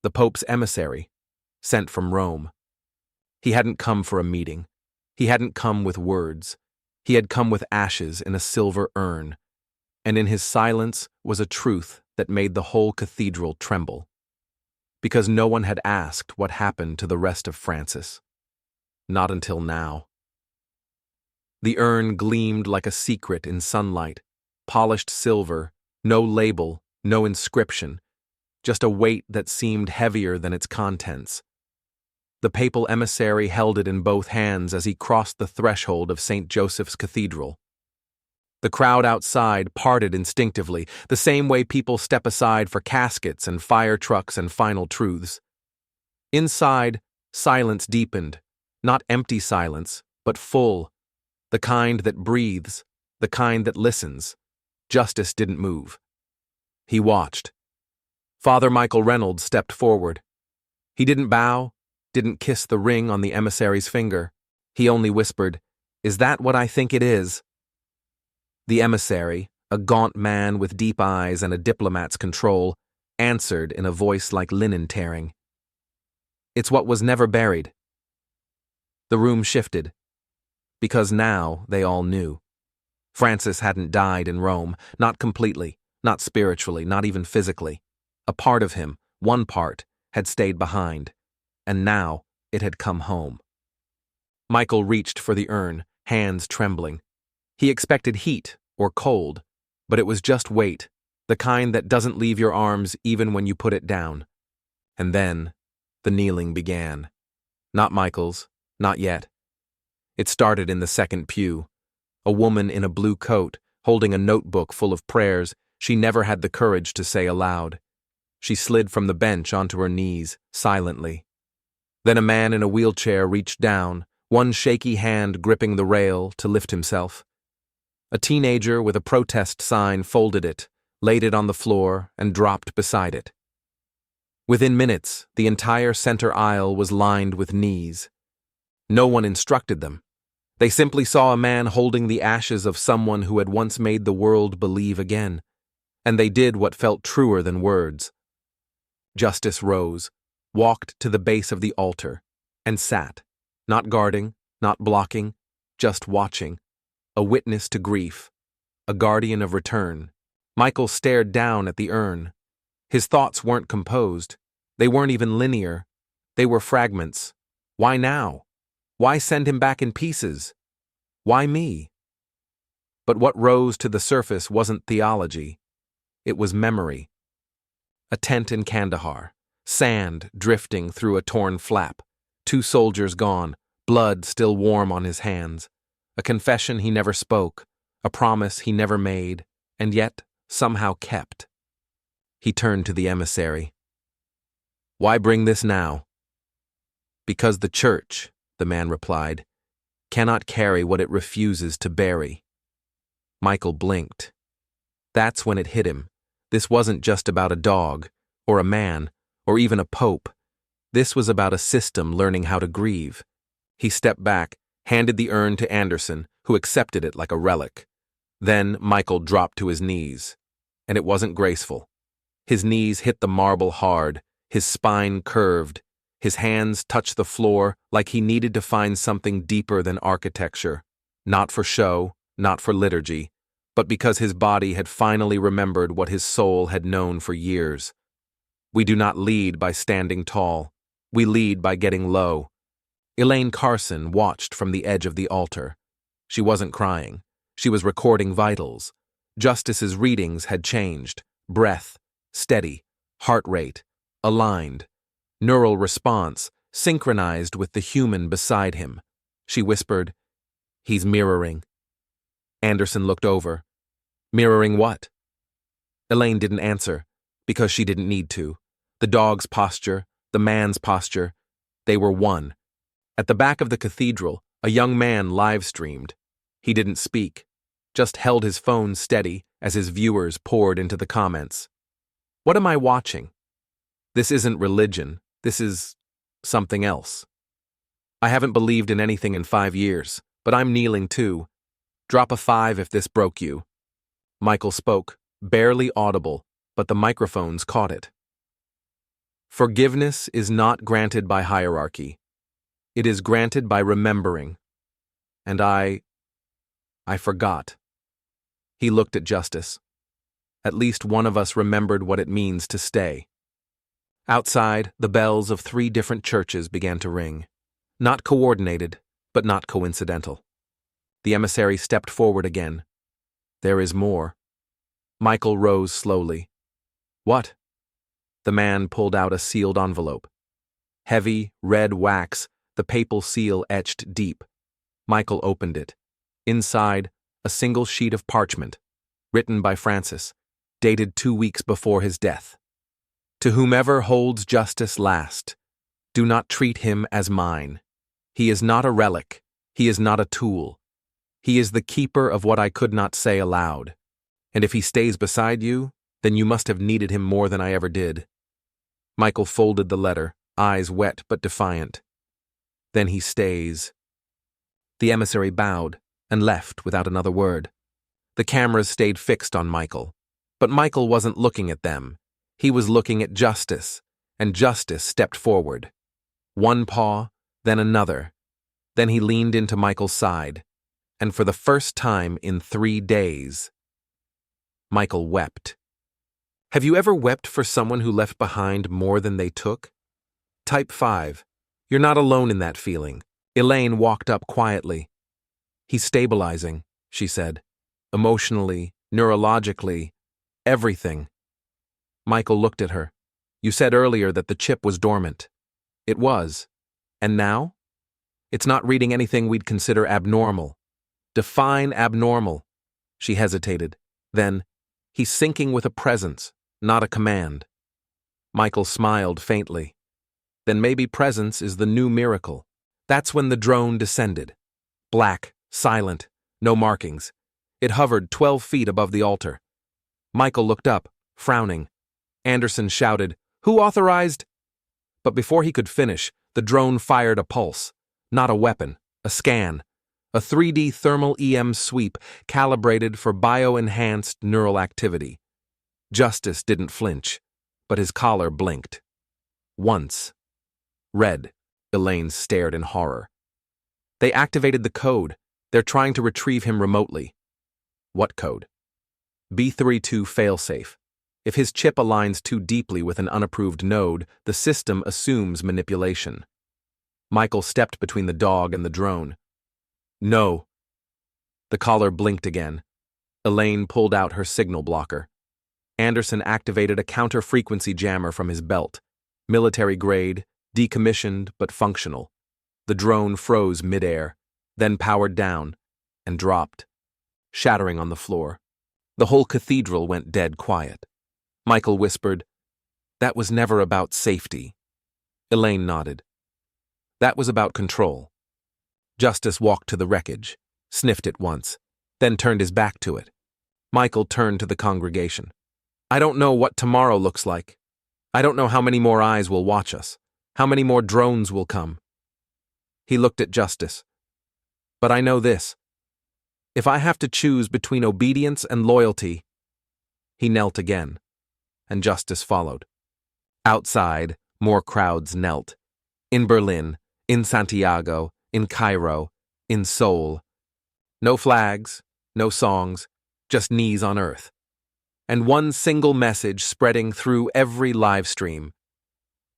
The Pope's emissary, sent from Rome. He hadn't come for a meeting. He hadn't come with words. He had come with ashes in a silver urn, and in his silence was a truth that made the whole cathedral tremble. Because no one had asked what happened to the rest of Francis. Not until now. The urn gleamed like a secret in sunlight, polished silver, no label, no inscription, just a weight that seemed heavier than its contents. The papal emissary held it in both hands as he crossed the threshold of St. Joseph's Cathedral. The crowd outside parted instinctively, the same way people step aside for caskets and fire trucks and final truths. Inside, silence deepened, not empty silence, but full, the kind that breathes, the kind that listens. Justice didn't move. He watched. Father Michael Reynolds stepped forward. He didn't bow, didn't kiss the ring on the emissary's finger. He only whispered, "Is that what I think it is?" The emissary, a gaunt man with deep eyes and a diplomat's control, answered in a voice like linen tearing. "It's what was never buried." The room shifted, because now they all knew. Francis hadn't died in Rome, not completely, not spiritually, not even physically. A part of him, one part, had stayed behind, and now it had come home. Michael reached for the urn, hands trembling. He expected heat or cold, but it was just weight, the kind that doesn't leave your arms even when you put it down. And then, the kneeling began. Not Michael's, not yet. It started in the second pew. A woman in a blue coat, holding a notebook full of prayers she never had the courage to say aloud. She slid from the bench onto her knees, silently. Then a man in a wheelchair reached down, one shaky hand gripping the rail to lift himself. A teenager with a protest sign folded it, laid it on the floor, and dropped beside it. Within minutes, the entire center aisle was lined with knees. No one instructed them. They simply saw a man holding the ashes of someone who had once made the world believe again, and they did what felt truer than words. Justice rose, walked to the base of the altar, and sat, not guarding, not blocking, just watching, a witness to grief, a guardian of return. Michael stared down at the urn. His thoughts weren't composed. They weren't even linear. They were fragments. Why now? Why send him back in pieces? Why me? But what rose to the surface wasn't theology. It was memory. A tent in Kandahar, sand drifting through a torn flap, 2 soldiers gone, blood still warm on his hands, a confession he never spoke, a promise he never made, and yet somehow kept. He turned to the emissary. "Why bring this now?" "Because the Church," the man replied, "cannot carry what it refuses to bury." Michael blinked. That's when it hit him. This wasn't just about a dog, or a man, or even a pope. This was about a system learning how to grieve. He stepped back, handed the urn to Anderson, who accepted it like a relic. Then Michael dropped to his knees, and it wasn't graceful. His knees hit the marble hard, his spine curved, his hands touched the floor like he needed to find something deeper than architecture, not for show, not for liturgy, but because his body had finally remembered what his soul had known for years. We do not lead by standing tall. We lead by getting low. Elaine Carson watched from the edge of the altar. She wasn't crying. She was recording vitals. Justice's readings had changed. Breath, steady, heart rate, aligned. Neural response, synchronized with the human beside him. She whispered, He's mirroring. Anderson looked over. Mirroring what? Elaine didn't answer, because she didn't need to. The dog's posture, the man's posture, they were one. At the back of the cathedral, a young man live-streamed. He didn't speak, just held his phone steady as his viewers poured into the comments. What am I watching? This isn't religion. This is something else. I haven't believed in anything in 5 years, but I'm kneeling too. Drop a 5 if this broke you. Michael spoke, barely audible, but the microphones caught it. Forgiveness is not granted by hierarchy. It is granted by remembering. And I forgot. He looked at Justice. At least one of us remembered what it means to stay. Outside, the bells of 3 different churches began to ring. Not coordinated, but not coincidental. The emissary stepped forward again. There is more. Michael rose slowly. What? The man pulled out a sealed envelope. Heavy, red wax, the papal seal etched deep. Michael opened it. Inside, a single sheet of parchment, written by Francis, dated 2 weeks before his death. To whomever holds justice last, do not treat him as mine. He is not a relic. He is not a tool. He is the keeper of what I could not say aloud. And if he stays beside you, then you must have needed him more than I ever did. Michael folded the letter, eyes wet but defiant. Then he stays. The emissary bowed and left without another word. The cameras stayed fixed on Michael, but Michael wasn't looking at them. He was looking at Justice, and Justice stepped forward. One paw, then another. Then he leaned into Michael's side, and for the first time in 3 days, Michael wept. Have you ever wept for someone who left behind more than they took? Type 5. You're not alone in that feeling. Elaine walked up quietly. He's stabilizing, she said. Emotionally, neurologically, everything. Michael looked at her. You said earlier that the chip was dormant. It was. And now? It's not reading anything we'd consider abnormal. Define abnormal. She hesitated. Then, he's syncing with a presence, not a command. Michael smiled faintly. Then maybe presence is the new miracle. That's when the drone descended. Black, silent, no markings. It hovered 12 feet above the altar. Michael looked up, frowning. Anderson shouted, "Who authorized?" But before he could finish, the drone fired a pulse. Not a weapon, a scan. A 3D thermal EM sweep calibrated for bio-enhanced neural activity. Justice didn't flinch, but his collar blinked. Once. Red. Elaine stared in horror. They activated the code. They're trying to retrieve him remotely. What code? B32 failsafe. If his chip aligns too deeply with an unapproved node, the system assumes manipulation. Michael stepped between the dog and the drone. No. The collar blinked again. Elaine pulled out her signal blocker. Anderson activated a counter-frequency jammer from his belt. Military-grade, decommissioned but functional. The drone froze midair, then powered down, and dropped, shattering on the floor. The whole cathedral went dead quiet. Michael whispered, "That was never about safety." Elaine nodded. "That was about control." Justice walked to the wreckage, sniffed it once, then turned his back to it. Michael turned to the congregation. "I don't know what tomorrow looks like. I don't know how many more eyes will watch us, how many more drones will come." He looked at Justice. "But I know this. If I have to choose between obedience and loyalty..." He knelt again, and Justice followed. Outside, more crowds knelt. In Berlin, in Santiago, in Cairo, in Seoul. No flags, no songs, just knees on earth. And one single message spreading through every live stream.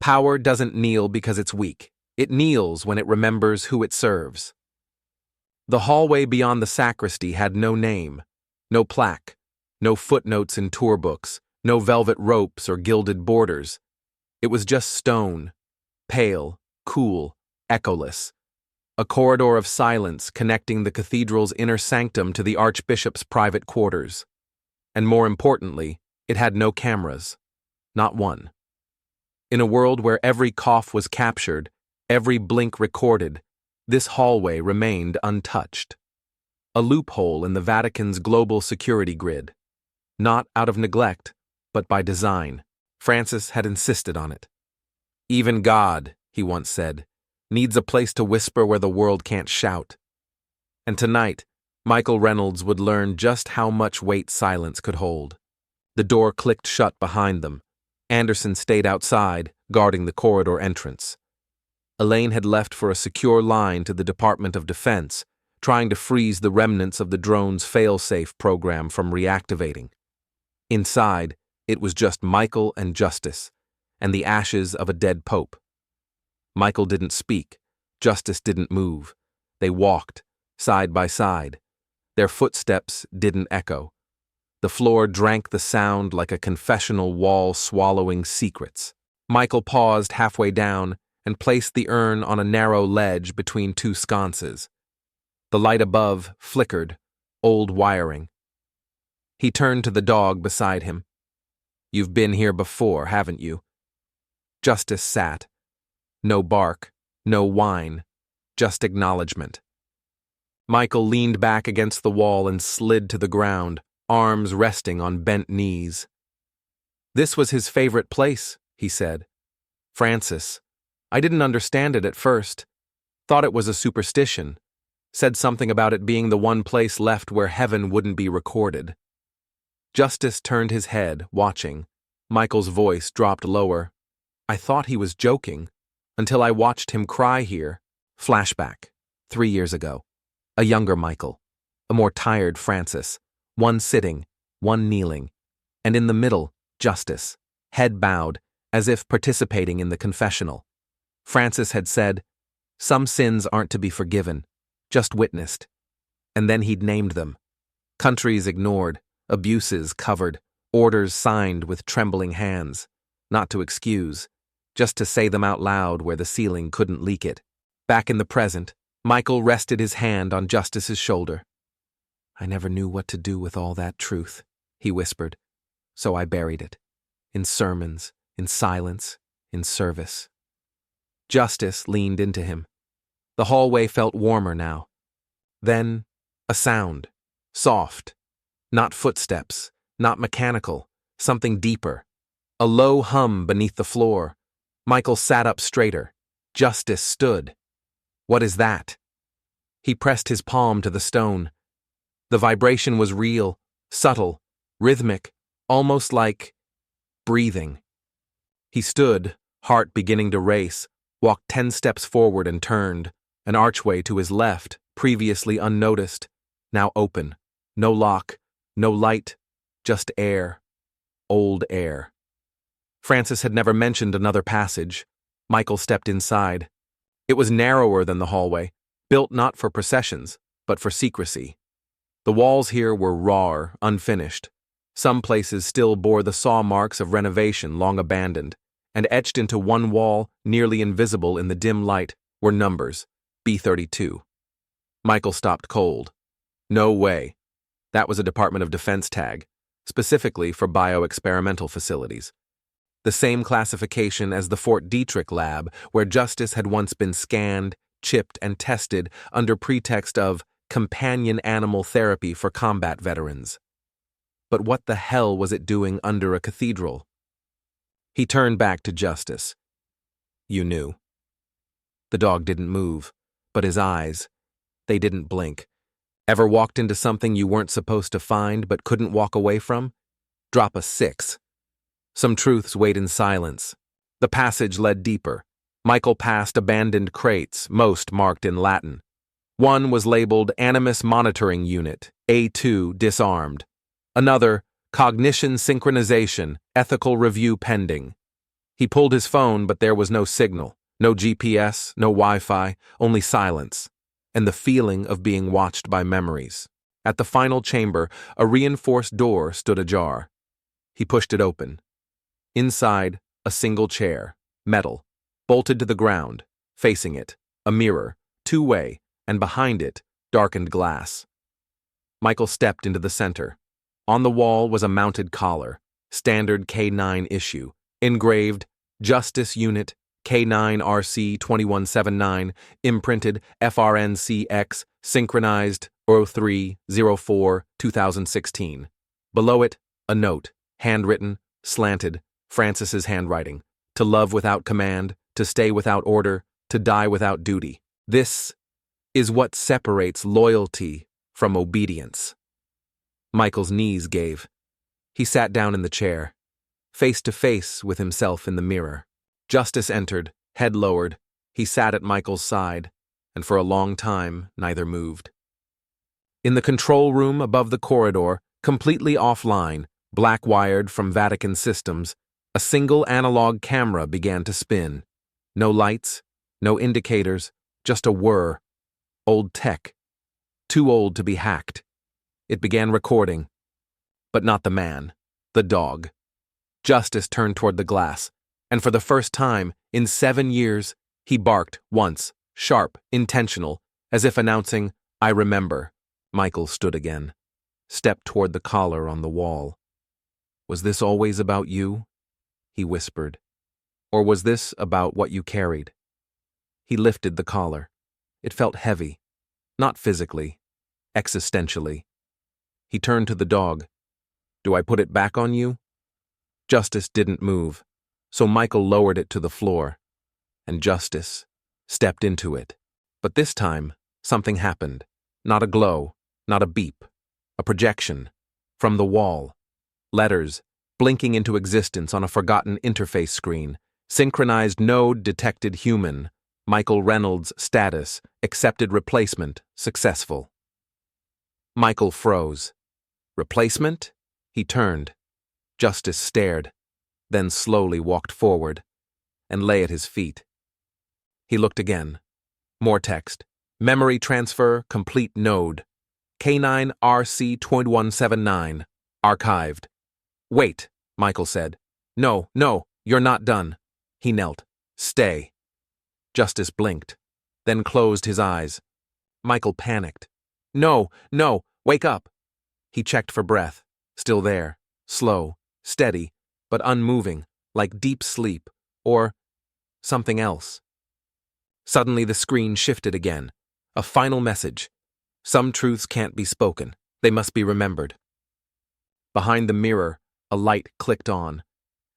Power doesn't kneel because it's weak. It kneels when it remembers who it serves. The hallway beyond the sacristy had no name, no plaque, no footnotes in tour books, no velvet ropes or gilded borders. It was just stone, pale, cool, echoless. a corridor of silence connecting the cathedral's inner sanctum to the archbishop's private quarters. And more importantly, it had no cameras. Not one. In a world where every cough was captured, every blink recorded, this hallway remained untouched. A loophole in the Vatican's global security grid. Not out of neglect, but by design. Francis had insisted on it. Even God, he once said, needs a place to whisper where the world can't shout. And tonight, Michael Reynolds would learn just how much weight silence could hold. The door clicked shut behind them. Anderson stayed outside, guarding the corridor entrance. Elaine had left for a secure line to the Department of Defense, trying to freeze the remnants of the drone's fail-safe program from reactivating. Inside, it was just Michael and Justice, and the ashes of a dead pope. Michael didn't speak. Justice didn't move. They walked, side by side. Their footsteps didn't echo. The floor drank the sound like a confessional wall swallowing secrets. Michael paused halfway down and placed the urn on a narrow ledge between two sconces. The light above flickered, old wiring. He turned to the dog beside him. "You've been here before, haven't you?" Justice sat. No bark, no whine, just acknowledgement. Michael leaned back against the wall and slid to the ground, arms resting on bent knees. "This was his favorite place," he said. "Francis. I didn't understand it at first. Thought it was a superstition. Said something about it being the one place left where heaven wouldn't be recorded." Justice turned his head, watching. Michael's voice dropped lower. "I thought he was joking, until I watched him cry here." Flashback. 3 years ago. A younger Michael. A more tired Francis. One sitting, one kneeling. And in the middle, Justice. Head bowed, as if participating in the confessional. Francis had said, "Some sins aren't to be forgiven, just witnessed." And then he'd named them. Countries ignored, abuses covered, orders signed with trembling hands. Not to excuse, just to say them out loud where the ceiling couldn't leak it. Back in the present, Michael rested his hand on Justice's shoulder. "I never knew what to do with all that truth," he whispered, "so I buried it. In sermons, in silence, in service." Justice leaned into him. The hallway felt warmer now. Then, a sound. Soft. Not footsteps, not mechanical, something deeper. A low hum beneath the floor. Michael sat up straighter. Justice stood. "What is that?" He pressed his palm to the stone. The vibration was real, subtle, rhythmic, almost like breathing. He stood, heart beginning to race, walked 10 steps forward and turned. An archway to his left, previously unnoticed, now open. No lock, no light, just air. Old air. Francis had never mentioned another passage. Michael stepped inside. It was narrower than the hallway, built not for processions, but for secrecy. The walls here were raw, unfinished. Some places still bore the saw marks of renovation long abandoned, and etched into one wall, nearly invisible in the dim light, were numbers, B32. Michael stopped cold. No way. That was a Department of Defense tag, specifically for bioexperimental facilities. The same classification as the Fort Detrick lab, where Justice had once been scanned, chipped, and tested under pretext of companion animal therapy for combat veterans. But what the hell was it doing under a cathedral? He turned back to Justice. "You knew." The dog didn't move, but his eyes, they didn't blink. Ever walked into something you weren't supposed to find but couldn't walk away from? Drop a 6. Some truths wait in silence. The passage led deeper. Michael passed abandoned crates, most marked in Latin. One was labeled Animus Monitoring Unit, A2 disarmed. Another, Cognition Synchronization, Ethical Review pending. He pulled his phone, but there was no signal, no GPS, no Wi-Fi, only silence, and the feeling of being watched by memories. At the final chamber, a reinforced door stood ajar. He pushed it open. Inside, a single chair, metal, bolted to the ground, facing it, a mirror, two-way, and behind it, darkened glass. Michael stepped into the center. On the wall was a mounted collar, standard K9 issue, engraved Justice Unit K9RC 2179, imprinted FRNCX, synchronized 03/04/2016. Below it, a note, handwritten, slanted, Francis's handwriting. To love without command, to stay without order, to die without duty. This is what separates loyalty from obedience. Michael's knees gave. He sat down in the chair, face to face with himself in the mirror. Justice entered, head lowered. He sat at Michael's side, and for a long time, neither moved. In the control room above the corridor, completely offline, black-wired from Vatican systems, a single analog camera began to spin. No lights, no indicators, just a whir. Old tech. Too old to be hacked. It began recording. But not the man. The dog. Justice turned toward the glass, and for the first time in 7 years, he barked once, sharp, intentional, as if announcing, "I remember." Michael stood again, stepped toward the collar on the wall. "Was this always about you?" he whispered. "Or was this about what you carried?" He lifted the collar. It felt heavy, not physically, existentially. He turned to the dog. "Do I put it back on you?" Justice didn't move, so Michael lowered it to the floor, and Justice stepped into it. But this time, something happened. Not a glow, not a beep, a projection. From the wall. Letters, blinking into existence on a forgotten interface screen. Synchronized node detected human. Michael Reynolds status, accepted replacement, successful. Michael froze. Replacement? He turned. Justice stared, then slowly walked forward, and lay at his feet. He looked again. More text. Memory transfer, complete node. K9RC 2179, archived. "Wait," Michael said. No, you're not done." He knelt. "Stay." Justice blinked, then closed his eyes. Michael panicked. No, wake up." He checked for breath. Still there, slow, steady, but unmoving, like deep sleep, or something else. Suddenly the screen shifted again. A final message. Some truths can't be spoken. They must be remembered. Behind the mirror, a light clicked on,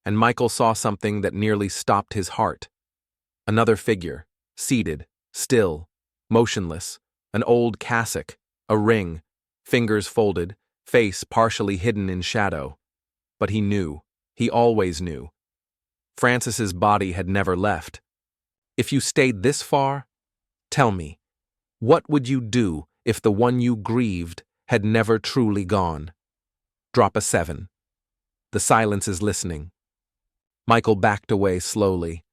and Michael saw something that nearly stopped his heart. Another figure, seated, still, motionless, an old cassock, a ring, fingers folded, face partially hidden in shadow. But he knew. He always knew. Francis's body had never left. If you stayed this far, tell me, what would you do if the one you grieved had never truly gone? Drop a 7. The silence is listening. Michael backed away slowly.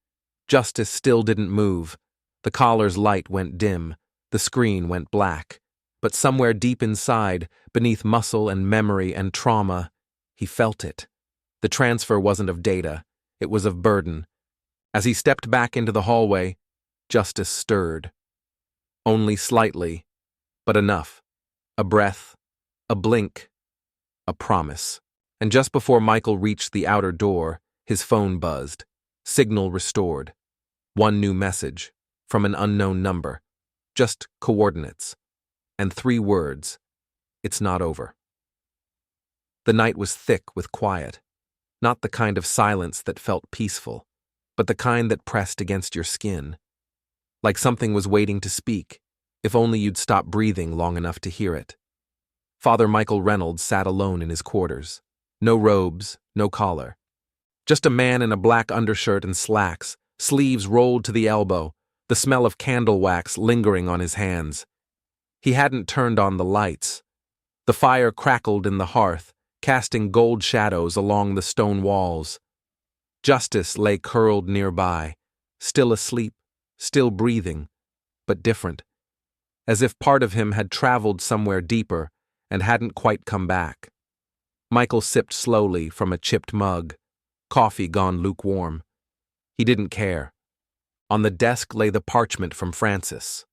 Justice still didn't move. The collar's light went dim. The screen went black. But somewhere deep inside, beneath muscle and memory and trauma, he felt it. The transfer wasn't of data. It was of burden. As he stepped back into the hallway, Justice stirred. Only slightly, but enough. A breath, a blink, a promise. And just before Michael reached the outer door, his phone buzzed. Signal restored. One new message, from an unknown number. Just coordinates. And 3 words. It's not over. The night was thick with quiet. Not the kind of silence that felt peaceful, but the kind that pressed against your skin. Like something was waiting to speak, if only you'd stop breathing long enough to hear it. Father Michael Reynolds sat alone in his quarters. No robes, no collar. Just a man in a black undershirt and slacks, sleeves rolled to the elbow, the smell of candle wax lingering on his hands. He hadn't turned on the lights. The fire crackled in the hearth, casting gold shadows along the stone walls. Justice lay curled nearby, still asleep, still breathing, but different, as if part of him had traveled somewhere deeper and hadn't quite come back. Michael sipped slowly from a chipped mug, coffee gone lukewarm. He didn't care. On the desk lay the parchment from Francis.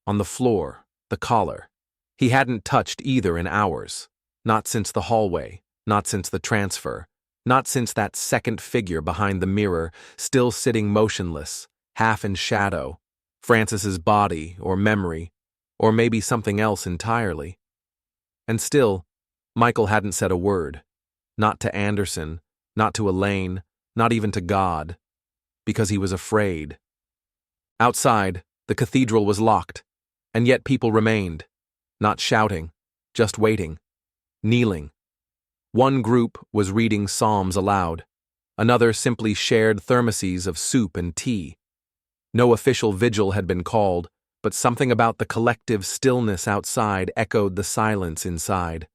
on the floor, the collar. He hadn't touched either in hours. Not since the hallway, not since the transfer, not since that second figure behind the mirror, still sitting motionless, half in shadow. Francis's body, or memory, or maybe something else entirely. And still, Michael hadn't said a word. Not to Anderson, not to Elaine, not even to God. Because he was afraid. Outside, the cathedral was locked, and yet people remained. Not shouting, just waiting. Kneeling. One group was reading psalms aloud. Another simply shared thermoses of soup and tea. No official vigil had been called, but something about the collective stillness outside echoed the silence inside.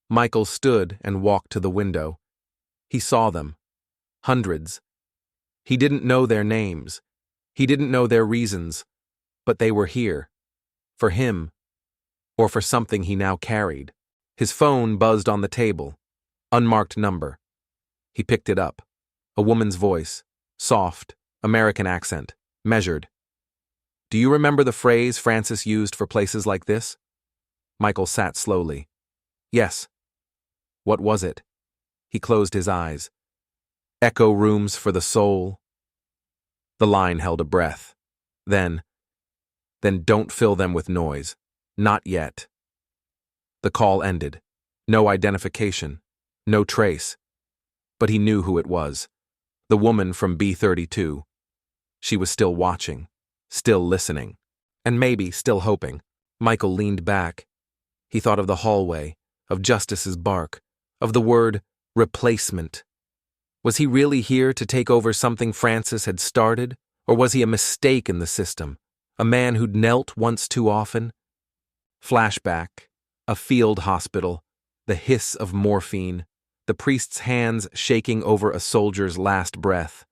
Michael stood and walked to the window. He saw them. Hundreds. He didn't know their names. He didn't know their reasons. But they were here. For him. Or for something he now carried. His phone buzzed on the table. Unmarked number. He picked it up. A woman's voice. Soft. American accent. Measured. "Do you remember the phrase Francis used for places like this?" Michael sat slowly. "Yes." "What was it?" He closed his eyes. "Echo rooms for the soul." The line held a breath. Then don't fill them with noise. Not yet. The call ended. No identification. No trace. But he knew who it was. The woman from B32. She was still watching, still listening, and maybe still hoping. Michael leaned back. He thought of the hallway, of Justice's bark, of the word replacement. Was he really here to take over something Francis had started, or was he a mistake in the system, a man who'd knelt once too often? Flashback, a field hospital, the hiss of morphine, the priest's hands shaking over a soldier's last breath.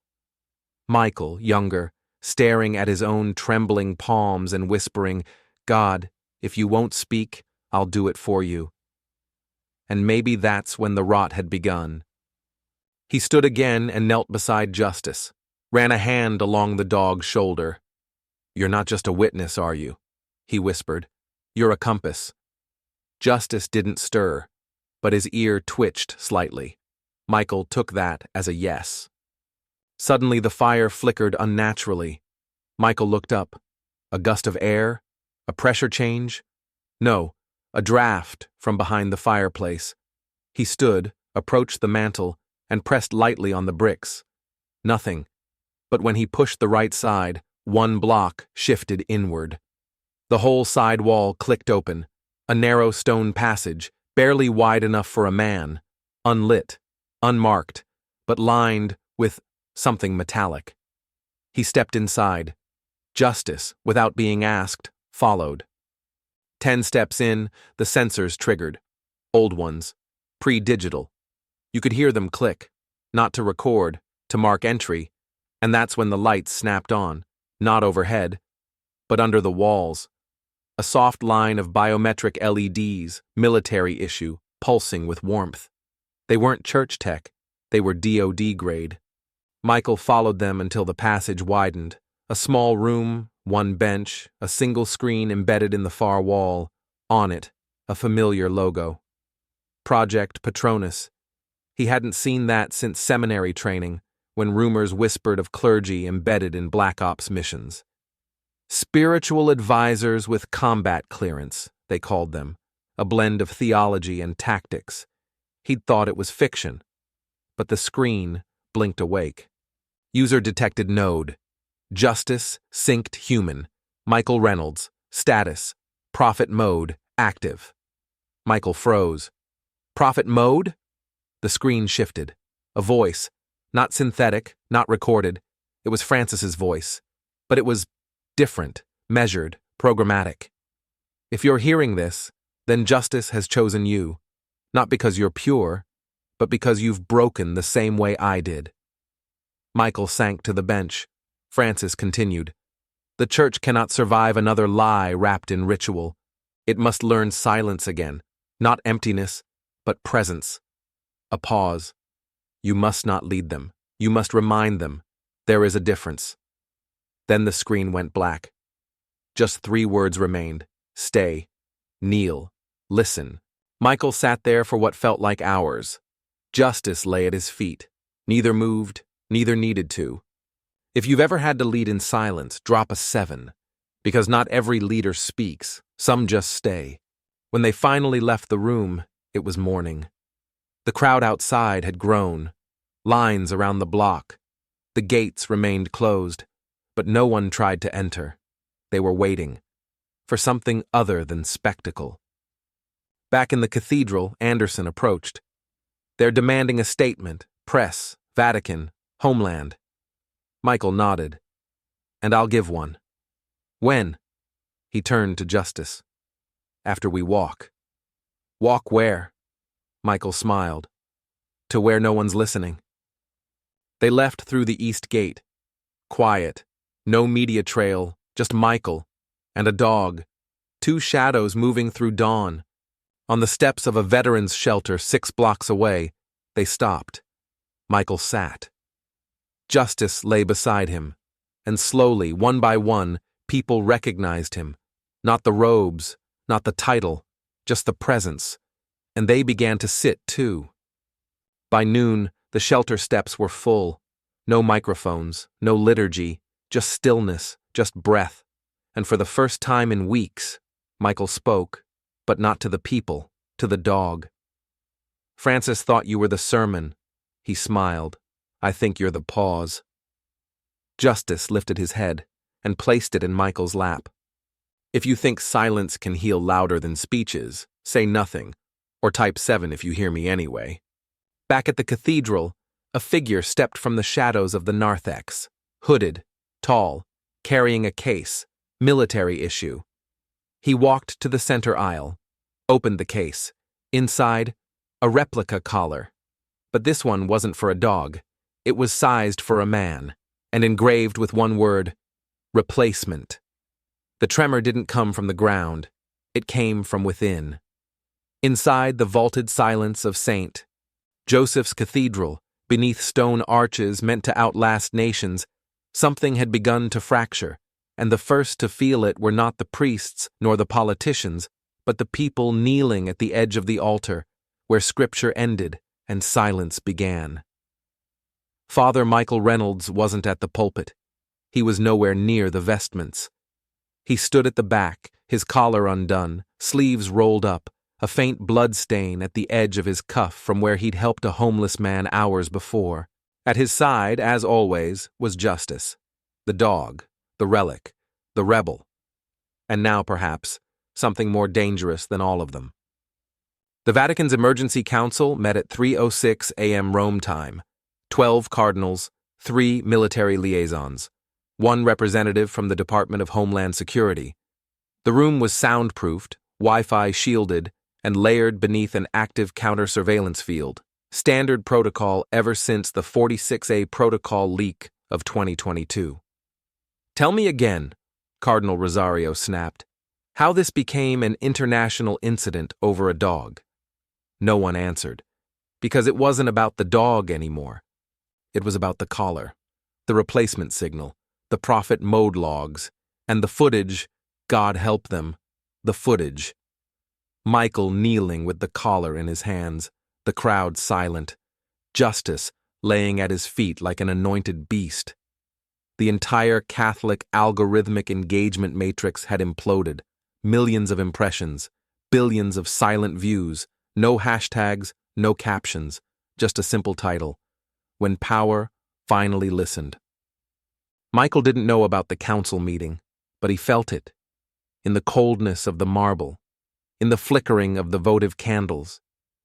Michael, younger, staring at his own trembling palms and whispering, "God, if you won't speak, I'll do it for you." And maybe that's when the rot had begun. He stood again and knelt beside Justice, ran a hand along the dog's shoulder. "You're not just a witness, are you?" he whispered. "You're a compass." Justice didn't stir, but his ear twitched slightly. Michael took that as a yes. Suddenly the fire flickered unnaturally. Michael looked up. A gust of air? A pressure change? No, a draft from behind the fireplace. He stood, approached the mantel, and pressed lightly on the bricks. Nothing. But when he pushed the right side, one block shifted inward. The whole side wall clicked open. A narrow stone passage, barely wide enough for a man. Unlit, unmarked, but lined with something metallic. He stepped inside. Justice, without being asked, followed. 10 steps in, the sensors triggered. Old ones. Pre-digital. You could hear them click. Not to record, to mark entry. And that's when the lights snapped on. Not overhead, but under the walls. A soft line of biometric LEDs, military issue, pulsing with warmth. They weren't church tech. They were DoD grade. Michael followed them until the passage widened. A small room, one bench, a single screen embedded in the far wall. On it, a familiar logo. Project Patronus. He hadn't seen that since seminary training, when rumors whispered of clergy embedded in Black Ops missions. Spiritual advisors with combat clearance, they called them. A blend of theology and tactics. He'd thought it was fiction. But the screen blinked awake. User detected node. Justice, synced human. Michael Reynolds. Status. Prophet mode, active. Michael froze. Prophet mode? The screen shifted. A voice. Not synthetic, not recorded. It was Francis's voice. But it was different, measured, programmatic. If you're hearing this, then Justice has chosen you. Not because you're pure, but because you've broken the same way I did. Michael sank to the bench. Francis continued. The church cannot survive another lie wrapped in ritual. It must learn silence again, not emptiness, but presence. A pause. You must not lead them. You must remind them. There is a difference. Then the screen went black. Just 3 words remained: stay, kneel, listen. Michael sat there for what felt like hours. Justice lay at his feet. Neither moved, neither needed to. If you've ever had to lead in silence, drop a 7. Because not every leader speaks, some just stay. When they finally left the room, it was morning. The crowd outside had grown. Lines around the block. The gates remained closed, but no one tried to enter. They were waiting for something other than spectacle. Back in the cathedral, Anderson approached. They're demanding a statement: press, Vatican, Homeland. Michael nodded. And I'll give one. When? He turned to Justice. After we walk. Walk where? Michael smiled. To where no one's listening. They left through the east gate. Quiet. No media trail, just Michael and a dog. 2 shadows moving through dawn. On the steps of a veterans' shelter 6 blocks away, they stopped. Michael sat. Justice lay beside him, and slowly, one by one, people recognized him. Not the robes, not the title, just the presence. And they began to sit, too. By noon, the shelter steps were full. No microphones, no liturgy, just stillness, just breath. And for the first time in weeks, Michael spoke, but not to the people, to the dog. Francis thought you were the sermon. He smiled. I think you're the pause. Justice lifted his head and placed it in Michael's lap. If you think silence can heal louder than speeches, say nothing, or type 7 if you hear me anyway. Back at the cathedral, a figure stepped from the shadows of the narthex, hooded, tall, carrying a case, military issue. He walked to the center aisle, opened the case. Inside, a replica collar. But this one wasn't for a dog. It was sized for a man, and engraved with one word: replacement. The tremor didn't come from the ground. It came from within. Inside the vaulted silence of St. Joseph's Cathedral, beneath stone arches meant to outlast nations, something had begun to fracture, and the first to feel it were not the priests nor the politicians, but the people kneeling at the edge of the altar, where scripture ended and silence began. Father Michael Reynolds wasn't at the pulpit. He was nowhere near the vestments. He stood at the back, his collar undone, sleeves rolled up, a faint blood stain at the edge of his cuff from where he'd helped a homeless man hours before. At his side, as always, was Justice, the dog, the relic, the rebel, and now, perhaps, something more dangerous than all of them. The Vatican's Emergency Council met at 3:06 a.m. Rome time. 12 cardinals, 3 military liaisons, 1 representative from the Department of Homeland Security. The room was soundproofed, Wi-Fi shielded, and layered beneath an active counter-surveillance field, standard protocol ever since the 46A protocol leak of 2022. Tell me again, Cardinal Rosario snapped, how this became an international incident over a dog. No one answered, because it wasn't about the dog anymore. It was about the collar, the replacement signal, the prophet mode logs, and the footage, God help them, the footage. Michael kneeling with the collar in his hands, the crowd silent, Justice laying at his feet like an anointed beast. The entire Catholic algorithmic engagement matrix had imploded. Millions of impressions, billions of silent views, no hashtags, no captions, just a simple title: When Power Finally Listened. Michael didn't know about the council meeting, but he felt it. In the coldness of the marble, in the flickering of the votive candles,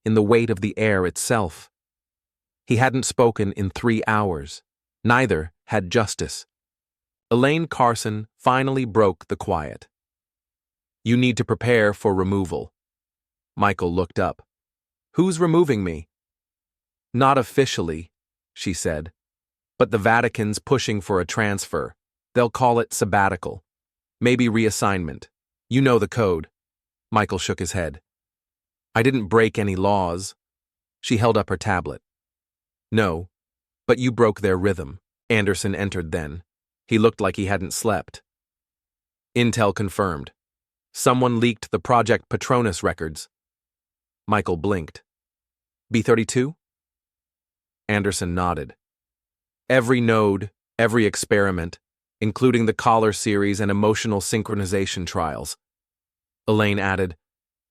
in the weight of the air itself. He hadn't spoken in 3 hours. Neither had Justice. Elaine Carson finally broke the quiet. You need to prepare for removal. Michael looked up. Who's removing me? Not officially, she said, but the Vatican's pushing for a transfer. They'll call it sabbatical. Maybe reassignment. You know the code. Michael shook his head. I didn't break any laws. She held up her tablet. No, but you broke their rhythm. Anderson entered then. He looked like he hadn't slept. Intel confirmed. Someone leaked the Project Patronus records. Michael blinked. B-32? Anderson nodded. Every node, every experiment, including the collar series and emotional synchronization trials. Elaine added,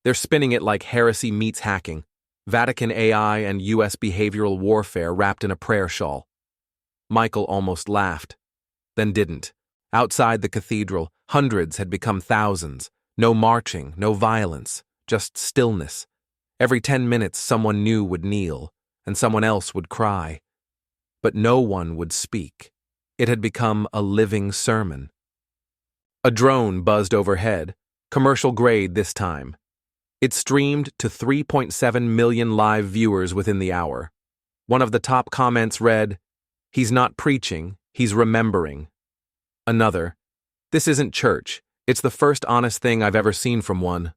they're spinning it like heresy meets hacking, Vatican AI and U.S. behavioral warfare wrapped in a prayer shawl. Michael almost laughed, then didn't. Outside the cathedral, hundreds had become thousands. No marching, no violence, just stillness. Every 10 minutes someone new would kneel, and someone else would cry. But no one would speak. It had become a living sermon. A drone buzzed overhead, commercial grade this time. It streamed to 3.7 million live viewers within the hour. One of the top comments read, "He's not preaching, he's remembering." Another, "This isn't church. It's the first honest thing I've ever seen from one."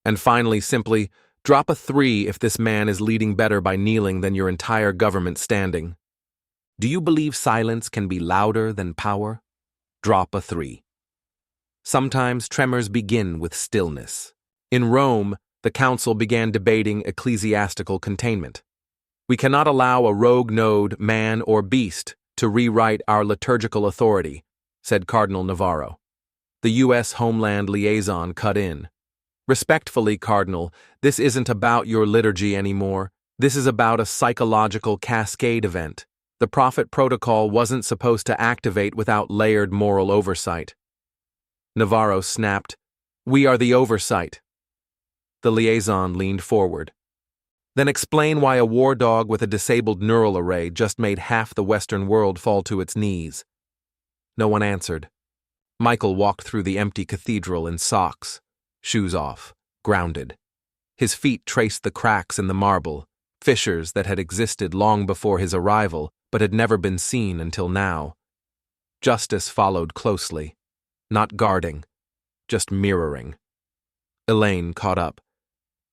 And finally, simply, "Drop a 3 if this man is leading better by kneeling than your entire government standing. Do you believe silence can be louder than power? Drop a 3. Sometimes tremors begin with stillness. In Rome, the council began debating ecclesiastical containment. We cannot allow a rogue node, man or beast, to rewrite our liturgical authority, said Cardinal Navarro. The U.S. Homeland Liaison cut in. Respectfully, Cardinal, this isn't about your liturgy anymore. This is about a psychological cascade event. The prophet protocol wasn't supposed to activate without layered moral oversight. Navarro snapped, "We are the oversight." The liaison leaned forward. Then explain why a war dog with a disabled neural array just made half the Western world fall to its knees. No one answered. Michael walked through the empty cathedral in socks, shoes off, grounded. His feet traced the cracks in the marble, fissures that had existed long before his arrival but had never been seen until now. Justice followed closely, not guarding, just mirroring. Elaine caught up.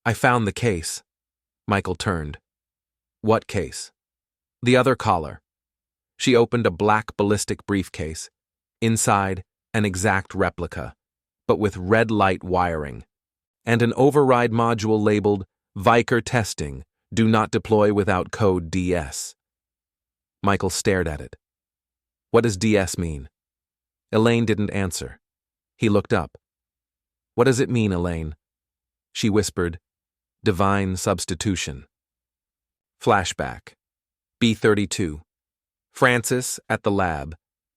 "I found the case." Michael turned. "What case?" "The other collar." She opened a black ballistic briefcase. Inside, an exact replica, but with red light wiring, and an override module labeled Vicar Testing, Do Not Deploy Without Code DS. Michael stared at it. "What does DS mean?" Elaine didn't answer. He looked up. "What does it mean, Elaine?" She whispered, "Divine substitution." Flashback. B-32. Francis at the lab.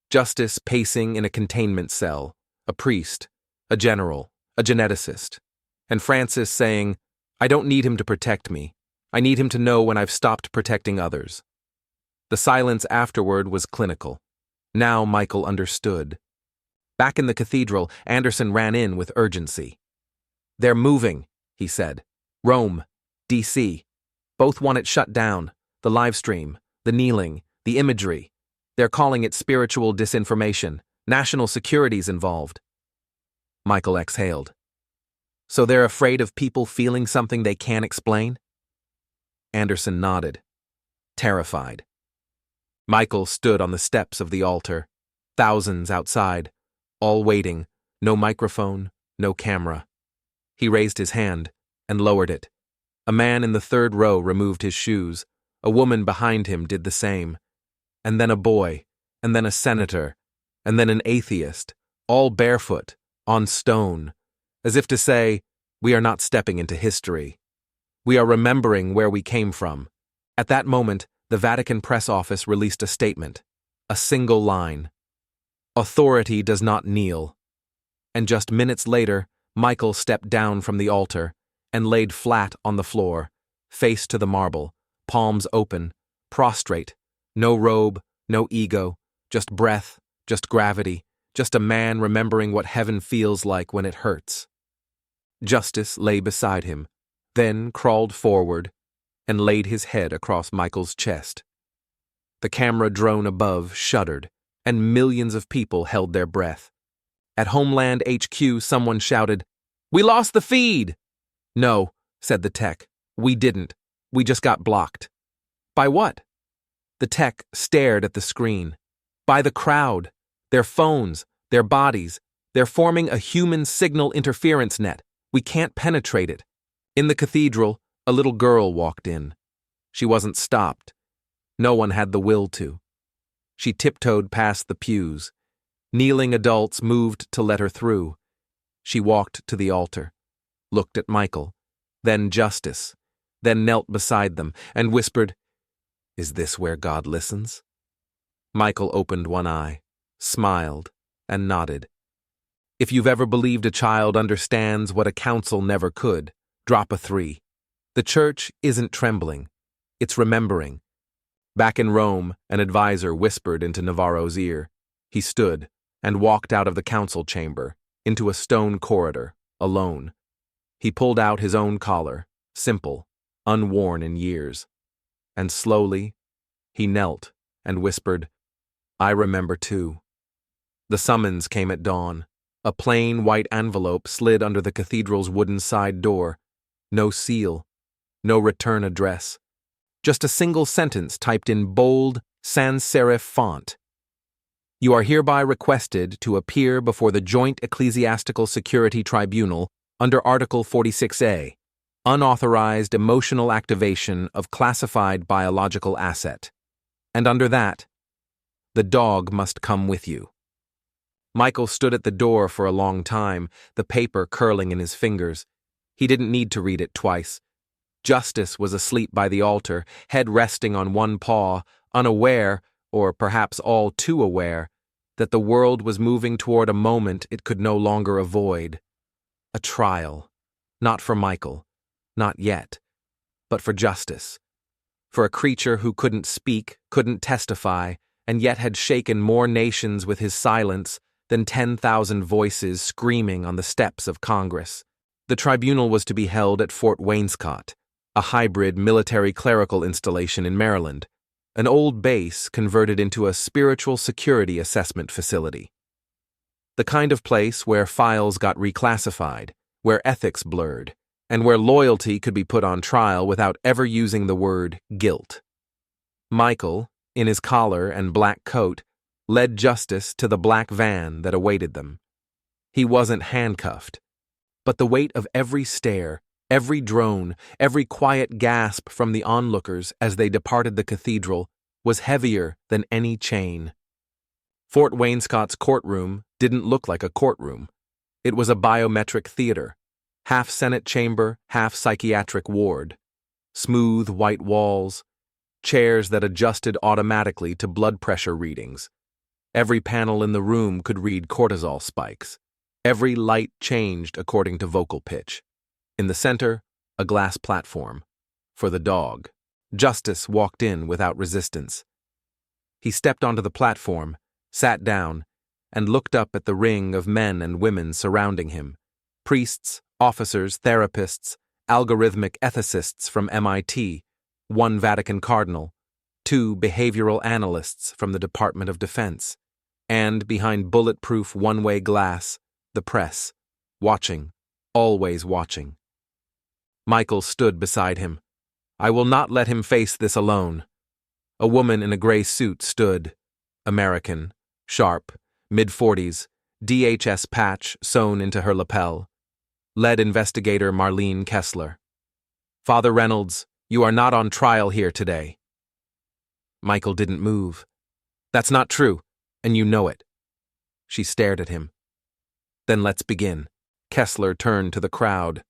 Justice pacing in a containment cell. A priest. A general. A geneticist. And Francis saying, "I don't need him to protect me. I need him to know when I've stopped protecting others." The silence afterward was clinical. Now Michael understood. Back in the cathedral, Anderson ran in with urgency. "They're moving," he said. "Rome, D.C. Both want it shut down. The live stream, the kneeling, the imagery. They're calling it spiritual disinformation. National security's involved." Michael exhaled. "So they're afraid of people feeling something they can't explain?" Anderson nodded, terrified. Michael stood on the steps of the altar, thousands outside, all waiting, no microphone, no camera. He raised his hand and lowered it. A man in the third row removed his shoes. A woman behind him did the same. And then a boy, and then a senator, and then an atheist, all barefoot, on stone, as if to say, we are not stepping into history. We are remembering where we came from. At that moment, the Vatican press office released a statement, a single line. "Authority does not kneel." And just minutes later, Michael stepped down from the altar and laid flat on the floor, face to the marble, palms open, prostrate, no robe, no ego, just breath, just gravity, just a man remembering what heaven feels like when it hurts. Justice lay beside him, then crawled forward and laid his head across Michael's chest. The camera drone above shuddered, and millions of people held their breath. At Homeland HQ, someone shouted, "We lost the feed!" "No," said the tech. "We didn't. We just got blocked." "By what?" The tech stared at the screen. "By the crowd. Their phones, their bodies. They're forming a human signal interference net. We can't penetrate it. In the cathedral, a little girl walked in. She wasn't stopped. No one had the will to. She tiptoed past the pews. Kneeling adults moved to let her through. She walked to the altar, looked at Michael, then Justice, then knelt beside them and whispered, "Is this where God listens?" Michael opened one eye, smiled, and nodded. If you've ever believed a child understands what a council never could, drop a 3. The church isn't trembling. It's remembering. Back in Rome, an advisor whispered into Navarro's ear. He stood and walked out of the council chamber, into a stone corridor, alone. He pulled out his own collar, simple, unworn in years. And slowly, he knelt and whispered, "I remember too." The summons came at dawn. A plain white envelope slid under the cathedral's wooden side door. No seal, no return address. Just a single sentence typed in bold, sans serif font. "You are hereby requested to appear before the Joint Ecclesiastical Security Tribunal under Article 46A, unauthorized emotional activation of classified biological asset. And under that, the dog must come with you." Michael stood at the door for a long time, the paper curling in his fingers. He didn't need to read it twice. Justice was asleep by the altar, head resting on one paw, unaware, or perhaps all too aware, that the world was moving toward a moment it could no longer avoid. A trial. Not for Michael. Not yet. But for justice. For a creature who couldn't speak, couldn't testify, and yet had shaken more nations with his silence than 10,000 voices screaming on the steps of Congress. The tribunal was to be held at Fort Waynscott, a hybrid military clerical installation in Maryland, an old base converted into a spiritual security assessment facility. The kind of place where files got reclassified, where ethics blurred, and where loyalty could be put on trial without ever using the word guilt. Michael, in his collar and black coat, led Justice to the black van that awaited them. He wasn't handcuffed, but the weight of every stare, every drone, every quiet gasp from the onlookers as they departed the cathedral was heavier than any chain. Fort Waynscott's courtroom didn't look like a courtroom. It was a biometric theater, half Senate chamber, half psychiatric ward. Smooth white walls, chairs that adjusted automatically to blood pressure readings. Every panel in the room could read cortisol spikes. Every light changed according to vocal pitch. In the center, a glass platform. For the dog. Justice walked in without resistance. He stepped onto the platform, sat down, and looked up at the ring of men and women surrounding him. Priests, officers, therapists, algorithmic ethicists from MIT, one Vatican Cardinal, 2 behavioral analysts from the Department of Defense, and behind bulletproof one-way glass, the press, watching, always watching. Michael stood beside him. I will not let him face this alone. A woman in a gray suit stood, American, sharp, mid-40s, DHS patch sewn into her lapel. Lead investigator Marlene Kessler. Father Reynolds, you are not on trial here today. Michael didn't move. That's not true, and you know it. She stared at him. Then let's begin. Kessler turned to the crowd.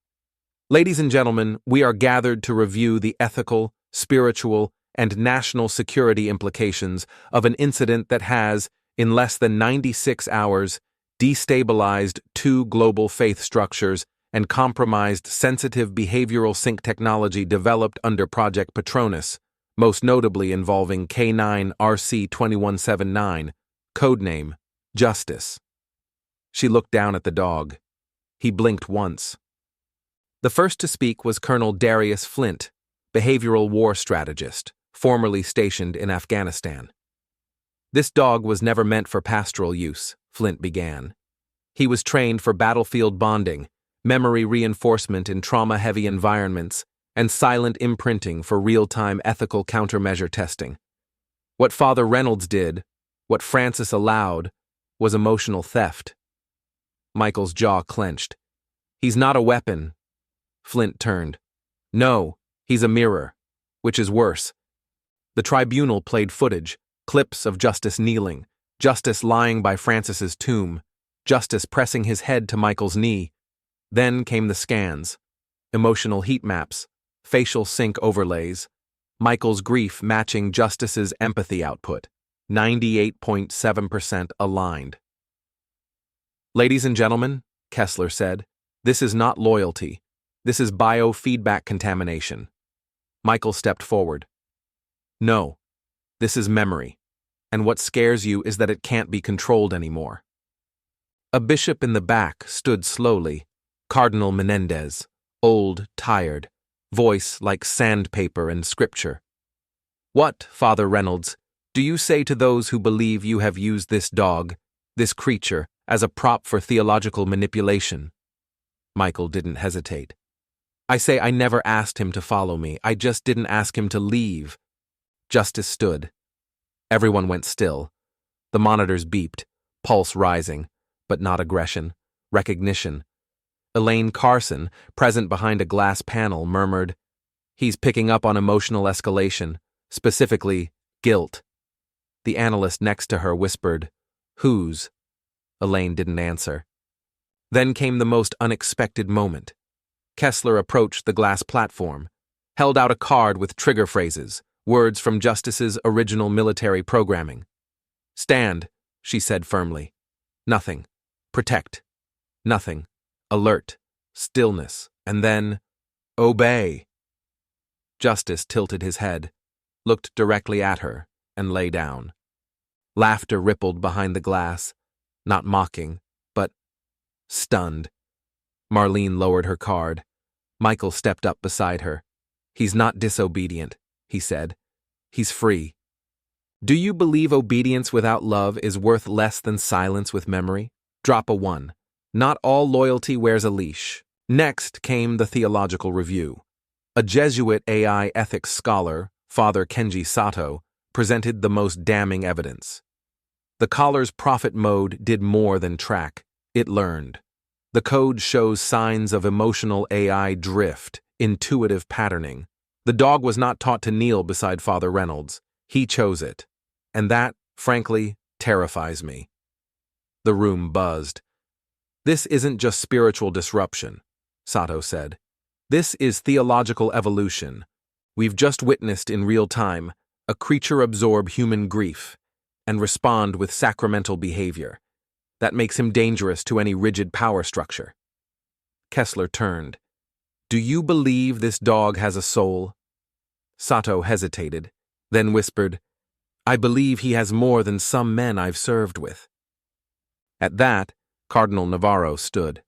Ladies and gentlemen, we are gathered to review the ethical, spiritual, and national security implications of an incident that has, in less than 96 hours, destabilized 2 global faith structures and compromised sensitive behavioral sync technology developed under Project Patronus, most notably involving K9 RC2179, codename Justice. She looked down at the dog. He blinked once. The first to speak was Colonel Darius Flint, behavioral war strategist, formerly stationed in Afghanistan. This dog was never meant for pastoral use, Flint began. He was trained for battlefield bonding, memory reinforcement in trauma-heavy environments, and silent imprinting for real-time ethical countermeasure testing. What Father Reynolds did, what Francis allowed, was emotional theft. Michael's jaw clenched. He's not a weapon. Flint turned. No, he's a mirror. Which is worse. The tribunal played footage, clips of Justice kneeling, Justice lying by Francis's tomb, Justice pressing his head to Michael's knee. Then came the scans. Emotional heat maps, facial sync overlays, Michael's grief matching Justice's empathy output, 98.7% aligned. Ladies and gentlemen, Kessler said, this is not loyalty. This is biofeedback contamination. Michael stepped forward. No, this is memory, and what scares you is that it can't be controlled anymore. A bishop in the back stood slowly, Cardinal Menendez, old, tired, voice like sandpaper and scripture. What, Father Reynolds, do you say to those who believe you have used this dog, this creature, as a prop for theological manipulation? Michael didn't hesitate. I say I never asked him to follow me, I just didn't ask him to leave. Justice stood. Everyone went still. The monitors beeped, pulse rising, but not aggression, recognition. Elaine Carson, present behind a glass panel, murmured, "He's picking up on emotional escalation, specifically guilt." The analyst next to her whispered, "Whose?" Elaine didn't answer. Then came the most unexpected moment. Kessler approached the glass platform, held out a card with trigger phrases, words from Justice's original military programming. "Stand," she said firmly. "Nothing. Protect. Nothing. Alert. Stillness. And then, obey." Justice tilted his head, looked directly at her, and lay down. Laughter rippled behind the glass, not mocking, but stunned. Marlene lowered her card. Michael stepped up beside her. "He's not disobedient," he said. "He's free. Do you believe obedience without love is worth less than silence with memory? Drop a 1. Not all loyalty wears a leash." Next came the theological review. A Jesuit AI ethics scholar, Father Kenji Sato, presented the most damning evidence. The collar's prophet mode did more than track. It learned. The code shows signs of emotional AI drift, intuitive patterning. The dog was not taught to kneel beside Father Reynolds. He chose it. And that, frankly, terrifies me. The room buzzed. "This isn't just spiritual disruption," Sato said. "This is theological evolution. We've just witnessed in real time a creature absorb human grief and respond with sacramental behavior. That makes him dangerous to any rigid power structure." Kessler turned. "Do you believe this dog has a soul?" Sato hesitated, then whispered, "I believe he has more than some men I've served with." At that, Cardinal Navarro stood.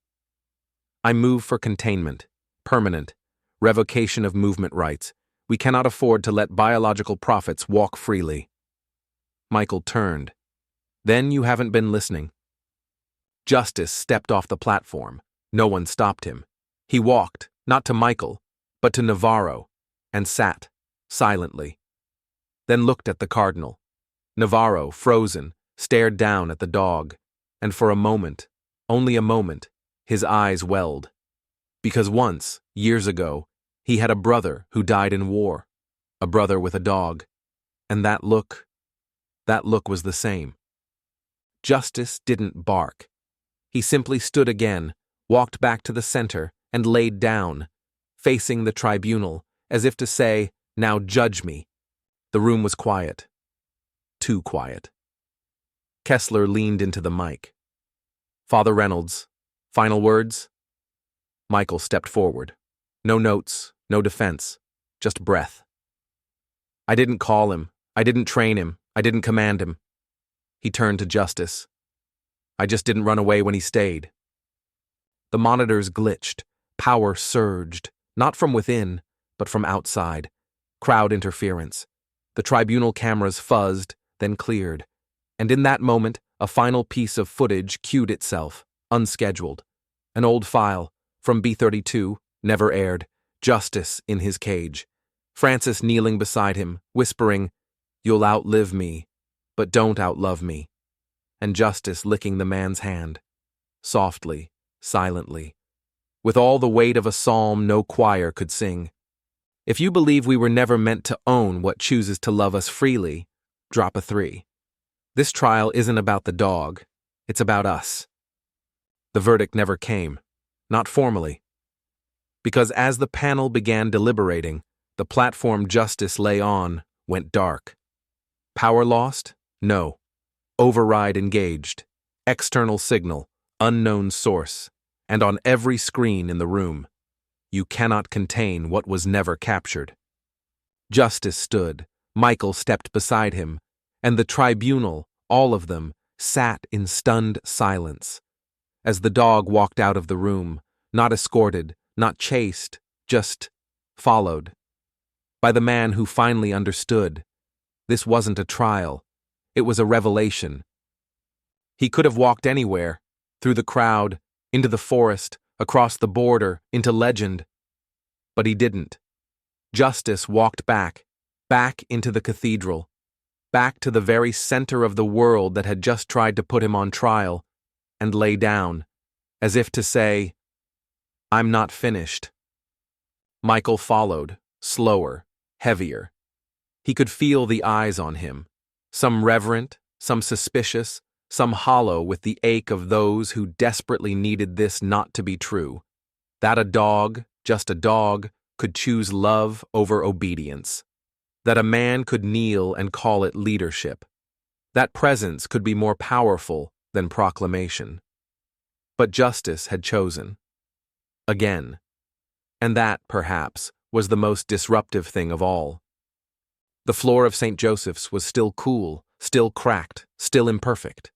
"I move for containment, permanent, revocation of movement rights. We cannot afford to let biological prophets walk freely." Michael turned. "Then you haven't been listening." Justice stepped off the platform. No one stopped him. He walked, not to Michael, but to Navarro, and sat, silently. Then looked at the Cardinal. Navarro, frozen, stared down at the dog, and for a moment, only a moment, his eyes welled. Because once, years ago, he had a brother who died in war, a brother with a dog, and that look was the same. Justice didn't bark. He simply stood again, walked back to the center, and laid down, facing the tribunal, as if to say, "Now judge me." The room was quiet. Too quiet. Kessler leaned into the mic. "Father Reynolds, final words?" Michael stepped forward. No notes, no defense, just breath. "I didn't call him. I didn't train him. I didn't command him." He turned to Justice. "I just didn't run away when he stayed." The monitors glitched. Power surged, not from within, but from outside. Crowd interference. The tribunal cameras fuzzed, then cleared. And in that moment, a final piece of footage cued itself, unscheduled. An old file, from B-32, never aired. Justice in his cage. Francis kneeling beside him, whispering, "You'll outlive me, but don't outlove me." And Justice licking the man's hand. softly, silently, with all the weight of a psalm no choir could sing. If you believe we were never meant to own what chooses to love us freely, drop a 3. This trial isn't about the dog, it's about us. The verdict never came, not formally. Because as the panel began deliberating, the platform justice lay on went dark. Power lost? No. Override engaged. External signal, unknown source, and on every screen in the room. You cannot contain what was never captured. Justice stood, Michael stepped beside him, and the tribunal, all of them, sat in stunned silence. As the dog walked out of the room, not escorted, not chased, just followed. By the man who finally understood. This wasn't a trial. It was a revelation. He could have walked anywhere, through the crowd, into the forest, across the border, into legend. But he didn't. Justice walked back into the cathedral, back to the very center of the world that had just tried to put him on trial, and lay down, as if to say, "I'm not finished." Michael followed, slower, heavier. He could feel the eyes on him, some reverent, some suspicious, some hollow with the ache of those who desperately needed this not to be true. That a dog, just a dog, could choose love over obedience. That a man could kneel and call it leadership. That presence could be more powerful than proclamation. But justice had chosen. Again. And that, perhaps, was the most disruptive thing of all. The floor of St. Joseph's was still cool, still cracked, still imperfect.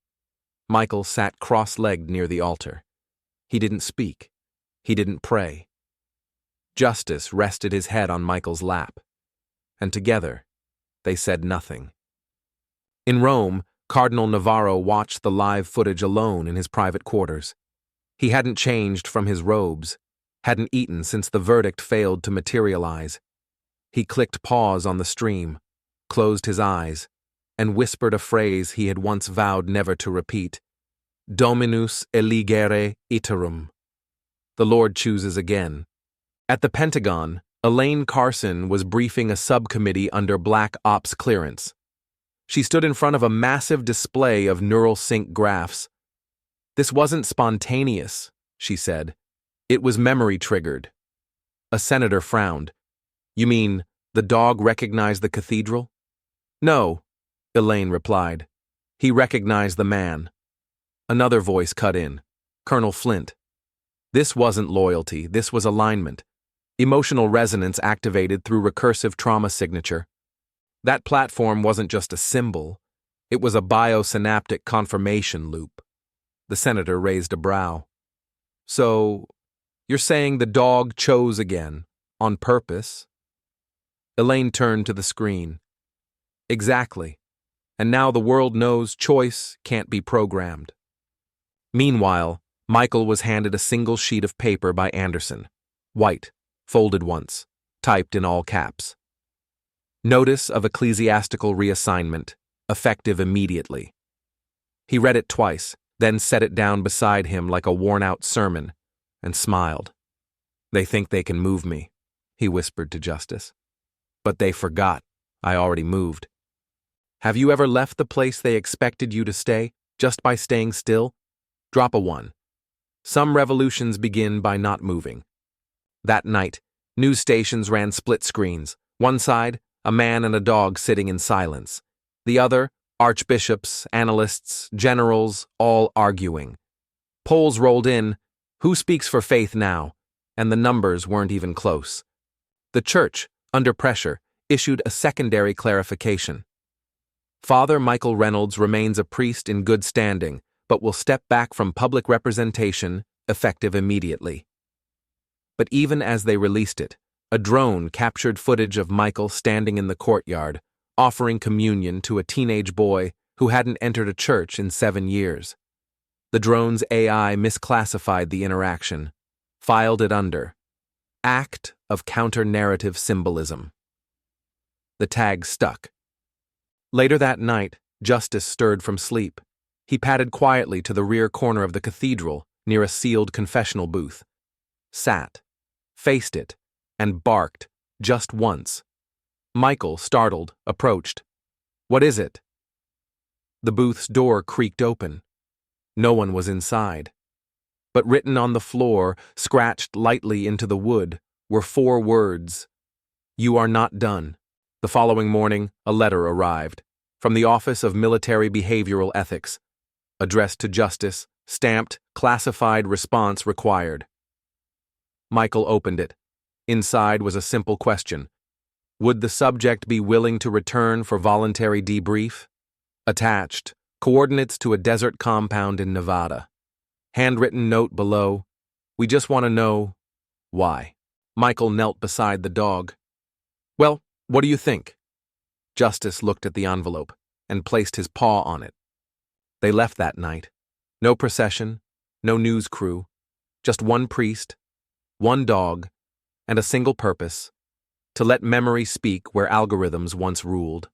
Michael sat cross-legged near the altar. He didn't speak. He didn't pray. Justice rested his head on Michael's lap, and together they said nothing. In Rome, Cardinal Navarro watched the live footage alone in his private quarters. He hadn't changed from his robes, hadn't eaten since the verdict failed to materialize. He clicked pause on the stream, closed his eyes, and whispered a phrase he had once vowed never to repeat: Dominus eligere iterum. The Lord chooses again. At the Pentagon, Elaine Carson was briefing a subcommittee under Black Ops clearance. She stood in front of a massive display of neural sync graphs. "This wasn't spontaneous," she said. "It was memory-triggered." A senator frowned. "You mean the dog recognized the cathedral?" "No," Elaine replied. "He recognized the man." Another voice cut in. Colonel Flint. This wasn't loyalty, this was alignment. Emotional resonance activated through recursive trauma signature. That platform wasn't just a symbol, it was a biosynaptic confirmation loop. The senator raised a brow. "So, you're saying the dog chose again, on purpose?" Elaine turned to the screen. "Exactly. And now the world knows choice can't be programmed." Meanwhile, Michael was handed a single sheet of paper by Anderson. White, folded once, typed in all caps. Notice of ecclesiastical reassignment, effective immediately. He read it twice, then set it down beside him like a worn-out sermon, and smiled. "They think they can move me," he whispered to Justice. "But they forgot. I already moved." Have you ever left the place they expected you to stay, just by staying still? Drop a 1. Some revolutions begin by not moving. That night, news stations ran split screens. One side, a man and a dog sitting in silence. The other, archbishops, analysts, generals, all arguing. Polls rolled in, who speaks for faith now? And the numbers weren't even close. The church, under pressure, issued a secondary clarification. Father Michael Reynolds remains a priest in good standing, but will step back from public representation, effective immediately. But even as they released it, a drone captured footage of Michael standing in the courtyard, offering communion to a teenage boy who hadn't entered a church in 7 years. The drone's AI misclassified the interaction, filed it under Act of Counter-Narrative Symbolism. The tag stuck. Later that night, Justice stirred from sleep. He padded quietly to the rear corner of the cathedral, near a sealed confessional booth, sat, faced it, and barked just once. Michael, startled, approached. "What is it?" The booth's door creaked open. No one was inside. But written on the floor, scratched lightly into the wood, were 4 words: "You are not done." The following morning, a letter arrived from the Office of Military Behavioral Ethics, addressed to Justice, stamped "Classified response required." Michael opened it. Inside was a simple question: would the subject be willing to return for voluntary debrief? Attached, coordinates to a desert compound in Nevada. Handwritten note below: "We just want to know why." Michael knelt beside the dog. "Well, what do you think?" Justice looked at the envelope and placed his paw on it. They left that night. No procession, no news crew, just one priest, one dog, and a single purpose: to let memory speak where algorithms once ruled.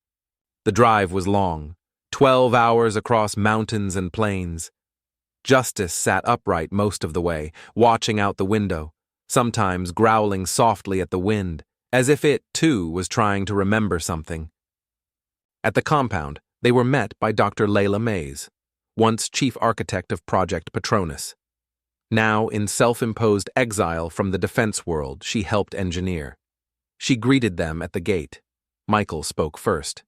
The drive was long, 12 hours across mountains and plains. Justice sat upright most of the way, watching out the window, sometimes growling softly at the wind, as if it, too, was trying to remember something. At the compound, they were met by Dr. Layla Mays, once chief architect of Project Patronus. Now in self-imposed exile from the defense world she helped engineer. She greeted them at the gate. Michael spoke first.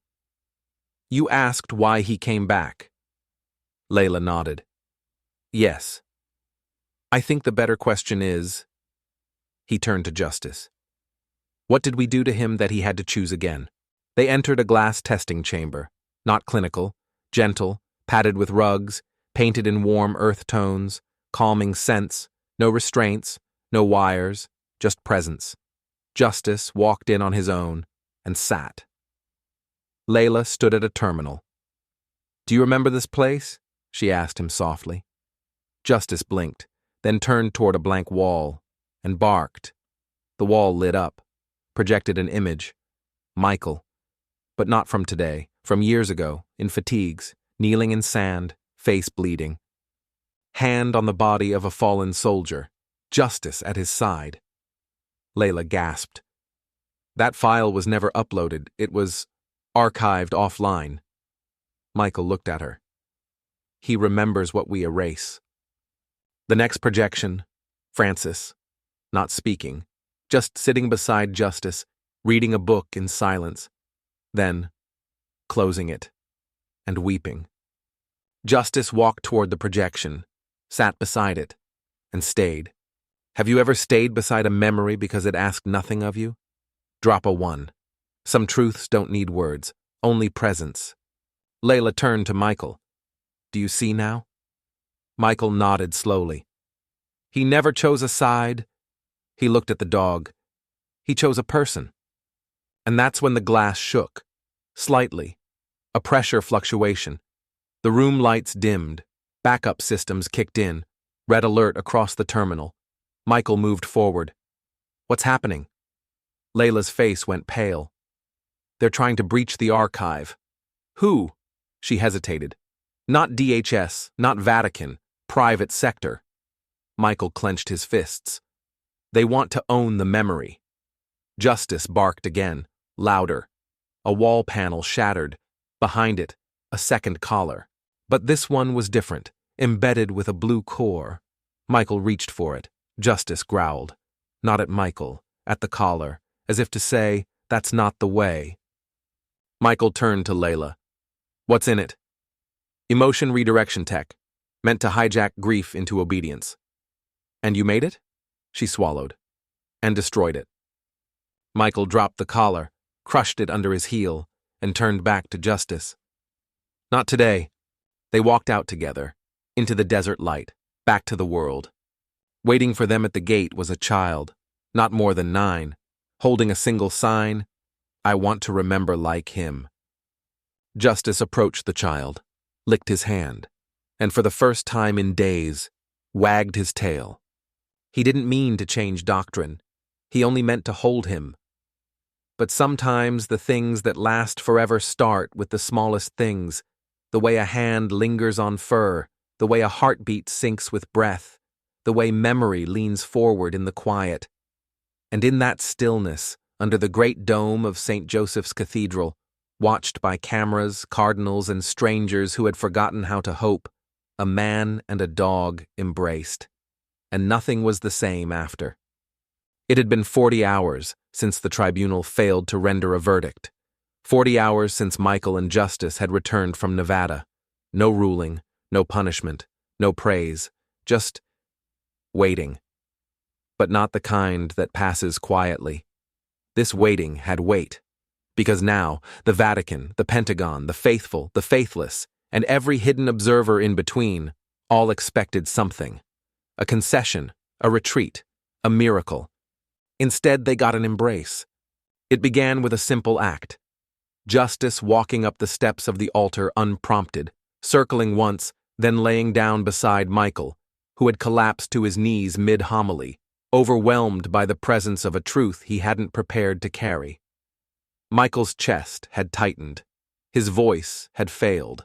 "You asked why he came back." Layla nodded. "Yes. I think the better question is..." He turned to Justice. "What did we do to him that he had to choose again?" They entered a glass testing chamber, not clinical, gentle, padded with rugs, painted in warm earth tones, calming scents, no restraints, no wires, just presence. Justice walked in on his own and sat. Layla stood at a terminal. "Do you remember this place?" she asked him softly. Justice blinked, then turned toward a blank wall and barked. The wall lit up, projected an image. Michael. But not from today, from years ago, in fatigues, kneeling in sand, face bleeding. Hand on the body of a fallen soldier, Justice at his side. Layla gasped. That file was never uploaded, it was archived offline. Michael looked at her. He remembers what we erase. The next projection, Francis, not speaking, just sitting beside Justice, reading a book in silence, then closing it and weeping. Justice walked toward the projection, sat beside it, and stayed. Have you ever stayed beside a memory because it asked nothing of you? Drop a 1. Some truths don't need words, only presence. Layla turned to Michael. Do you see now? Michael nodded slowly. He never chose a side. He looked at the dog. He chose a person. And that's when the glass shook, slightly, a pressure fluctuation. The room lights dimmed, backup systems kicked in, red alert across the terminal. Michael moved forward. What's happening? Layla's face went pale. They're trying to breach the archive. Who? She hesitated. Not DHS, not Vatican, private sector. Michael clenched his fists. They want to own the memory. Justice barked again, louder. A wall panel shattered. Behind it, a second collar. But this one was different, embedded with a blue core. Michael reached for it. Justice growled. Not at Michael, at the collar, as if to say, that's not the way. Michael turned to Layla. What's in it? Emotion redirection tech, meant to hijack grief into obedience. And you made it? She swallowed. And destroyed it. Michael dropped the collar, crushed it under his heel, and turned back to Justice. Not today. They walked out together, into the desert light, back to the world. Waiting for them at the gate was a child, not more than 9, holding a single sign, I want to remember like him. Justice approached the child, licked his hand, and for the first time in days, wagged his tail. He didn't mean to change doctrine. He only meant to hold him. But sometimes the things that last forever start with the smallest things, the way a hand lingers on fur, the way a heartbeat syncs with breath, the way memory leans forward in the quiet. And in that stillness, under the great dome of St. Joseph's Cathedral, watched by cameras, cardinals, and strangers who had forgotten how to hope, a man and a dog embraced. And nothing was the same after. It had been 40 hours since the tribunal failed to render a verdict. 40 hours since Michael and Justice had returned from Nevada. No ruling, no punishment, no praise, just waiting. But not the kind that passes quietly. This waiting had weight. Because now, the Vatican, the Pentagon, the faithful, the faithless, and every hidden observer in between, all expected something. A concession, a retreat, a miracle. Instead, they got an embrace. It began with a simple act. Justice walking up the steps of the altar unprompted, circling once, then laying down beside Michael, who had collapsed to his knees mid-homily, overwhelmed by the presence of a truth he hadn't prepared to carry. Michael's chest had tightened. His voice had failed.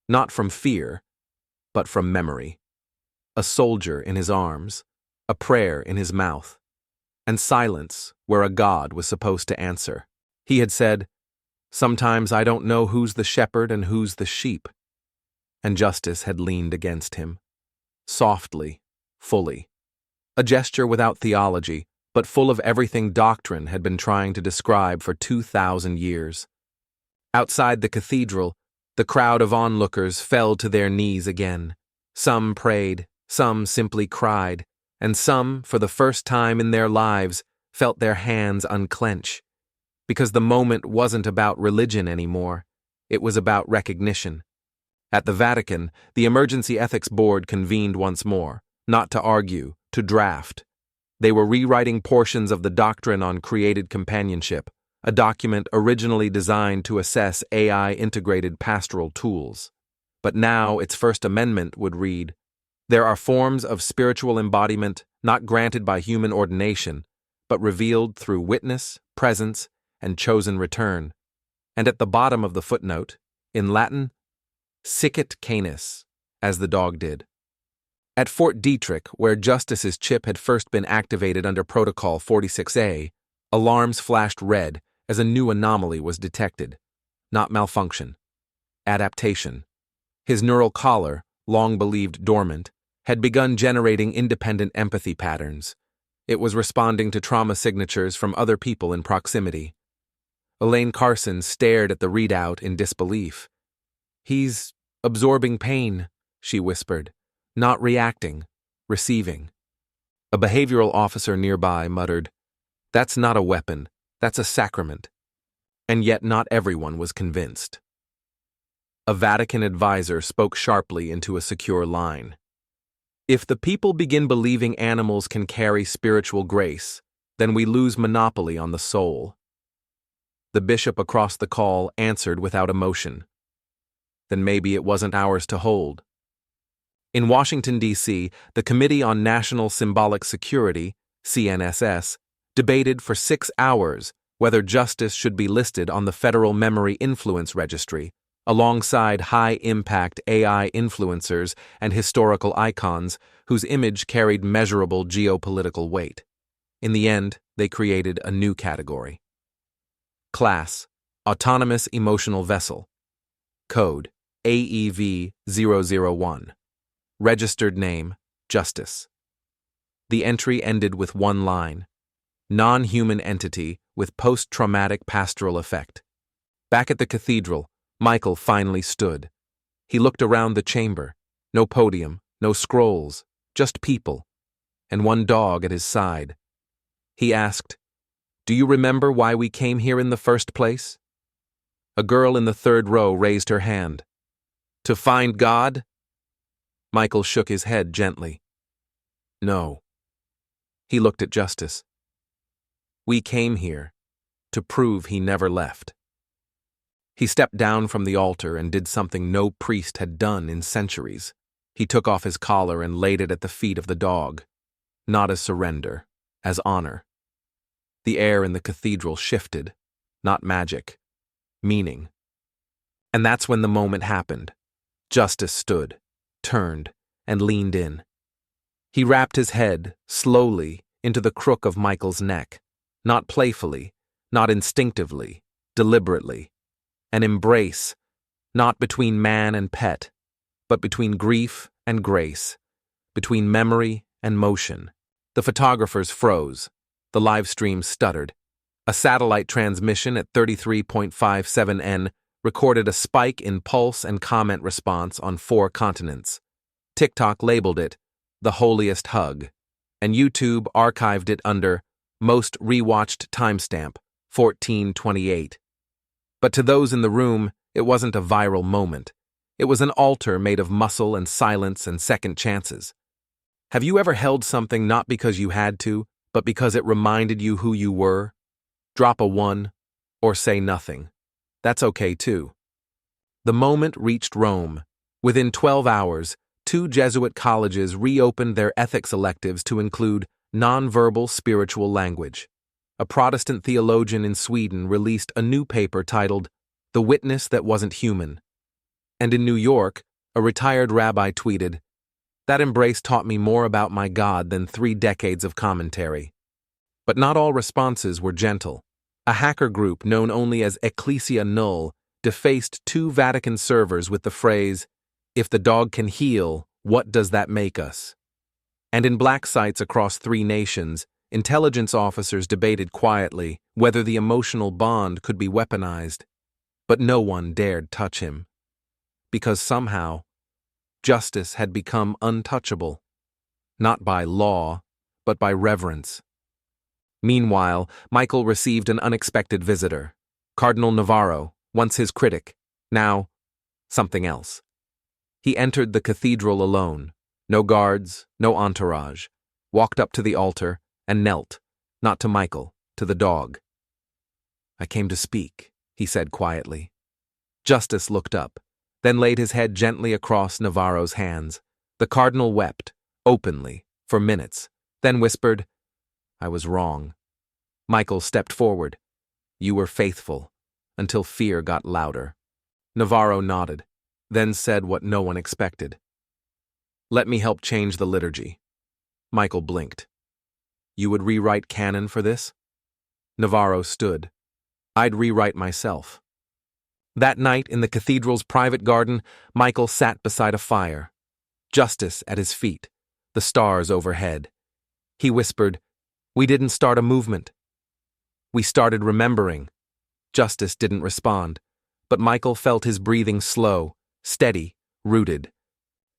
Not from fear, but from memory. A soldier in his arms, a prayer in his mouth, and silence where a God was supposed to answer. He had said, "Sometimes I don't know who's the shepherd and who's the sheep." And Justice had leaned against him. Softly, fully. A gesture without theology, but full of everything doctrine had been trying to describe for 2,000 years. Outside the cathedral, the crowd of onlookers fell to their knees again. Some prayed, some simply cried, and some, for the first time in their lives, felt their hands unclench. Because the moment wasn't about religion anymore, it was about recognition. At the Vatican, the Emergency Ethics Board convened once more, not to argue, to draft. They were rewriting portions of the Doctrine on Created Companionship, a document originally designed to assess AI-integrated pastoral tools. But now its first amendment would read, "There are forms of spiritual embodiment not granted by human ordination, but revealed through witness, presence, and chosen return." And at the bottom of the footnote, in Latin, "Sicut canis," as the dog did. At Fort Detrick, where Justice's chip had first been activated under Protocol 46A, alarms flashed red as a new anomaly was detected. Not malfunction. Adaptation. His neural collar, long believed dormant, had begun generating independent empathy patterns. It was responding to trauma signatures from other people in proximity. Elaine Carson stared at the readout in disbelief. "He's absorbing pain," she whispered. "Not reacting, receiving." A behavioral officer nearby muttered, "That's not a weapon, that's a sacrament." And yet not everyone was convinced. A Vatican advisor spoke sharply into a secure line. "If the people begin believing animals can carry spiritual grace, then we lose monopoly on the soul." The bishop across the call answered without emotion. Then maybe it wasn't ours to hold. In Washington, D.C., the Committee on National Symbolic Security, CNSS, debated for 6 hours whether Justice should be listed on the Federal Memory Influence Registry, alongside high-impact AI influencers and historical icons whose image carried measurable geopolitical weight. In the end, they created a new category. Class: Autonomous Emotional Vessel. Code: AEV-001. Registered name: Justice. The entry ended with one line: non-human entity with post-traumatic pastoral effect. Back at the cathedral, Michael finally stood. He looked around the chamber. No podium, no scrolls, just people, and one dog at his side. He asked, "Do you remember why we came here in the first place?" A girl in the third row raised her hand. "To find God?" Michael shook his head gently. "No." He looked at Justice. "We came here to prove he never left." He stepped down from the altar and did something no priest had done in centuries. He took off his collar and laid it at the feet of the dog. Not as surrender, as honor. The air in the cathedral shifted. Not magic. Meaning. And that's when the moment happened. Justice stood, turned, and leaned in. He wrapped his head, slowly, into the crook of Michael's neck, not playfully, not instinctively, deliberately. An embrace, not between man and pet, but between grief and grace, between memory and motion. The photographers froze. The live stream stuttered. A satellite transmission at 33.57 N recorded a spike in pulse and comment response on 4 continents. TikTok labeled it the holiest hug, and YouTube archived it under most rewatched timestamp 1428. But to those in the room, it wasn't a viral moment. It was an altar made of muscle and silence and second chances. Have you ever held something not because you had to, but because it reminded you who you were? Drop a 1, or say nothing. That's okay too. The moment reached Rome. Within 12 hours, 2 Jesuit colleges reopened their ethics electives to include nonverbal spiritual language. A Protestant theologian in Sweden released a new paper titled The Witness That Wasn't Human. And in New York, a retired rabbi tweeted, "That embrace taught me more about my God than 3 decades of commentary." But not all responses were gentle. A hacker group known only as Ecclesia Null defaced 2 Vatican servers with the phrase, "If the dog can heal, what does that make us?" And in black sites across 3 nations, intelligence officers debated quietly whether the emotional bond could be weaponized. But no one dared touch him. Because somehow, justice had become untouchable. Not by law, but by reverence. Meanwhile, Michael received an unexpected visitor. Cardinal Navarro, once his critic, now something else. He entered the cathedral alone, no guards, no entourage, walked up to the altar and knelt, not to Michael, to the dog. "I came to speak," he said quietly. Justice looked up, then laid his head gently across Navarro's hands. The cardinal wept, openly, for minutes, then whispered, "I was wrong." Michael stepped forward. "You were faithful, until fear got louder." Navarro nodded, then said what no one expected. "Let me help change the liturgy." Michael blinked. "You would rewrite canon for this?" Navarro stood. "I'd rewrite myself." That night in the cathedral's private garden, Michael sat beside a fire. Justice at his feet, the stars overhead. He whispered, "We didn't start a movement. We started remembering." Justice didn't respond, but Michael felt his breathing slow, steady, rooted.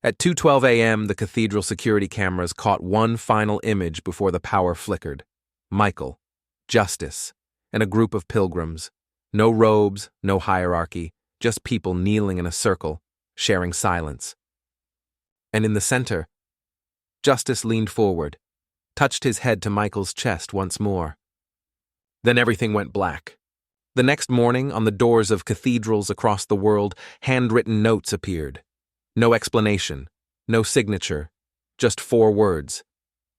At 2:12 a.m., the cathedral security cameras caught one final image before the power flickered. Michael, Justice, and a group of pilgrims. No robes, no hierarchy, just people kneeling in a circle, sharing silence. And in the center, Justice leaned forward, touched his head to Michael's chest once more. Then everything went black. The next morning, on the doors of cathedrals across the world, handwritten notes appeared. No explanation, no signature, just 4 words.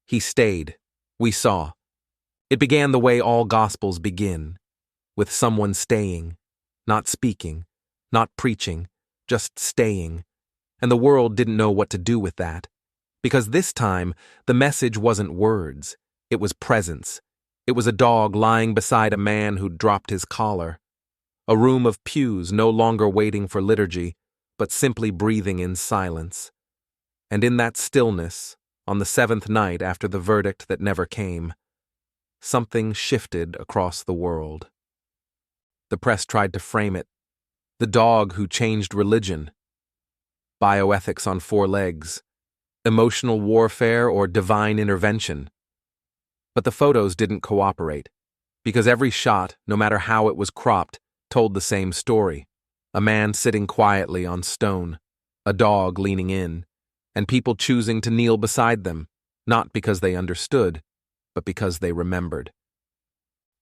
He stayed. We saw. It began the way all gospels begin, with someone staying, not speaking, not preaching, just staying. And the world didn't know what to do with that. Because this time, the message wasn't words, it was presence. It was a dog lying beside a man who'd dropped his collar. A room of pews no longer waiting for liturgy, but simply breathing in silence. And in that stillness, on the 7th night after the verdict that never came, something shifted across the world. The press tried to frame it. The dog who changed religion. Bioethics on 4 legs. Emotional warfare or divine intervention. But the photos didn't cooperate, because every shot, no matter how it was cropped, told the same story. A man sitting quietly on stone, a dog leaning in, and people choosing to kneel beside them, not because they understood, but because they remembered.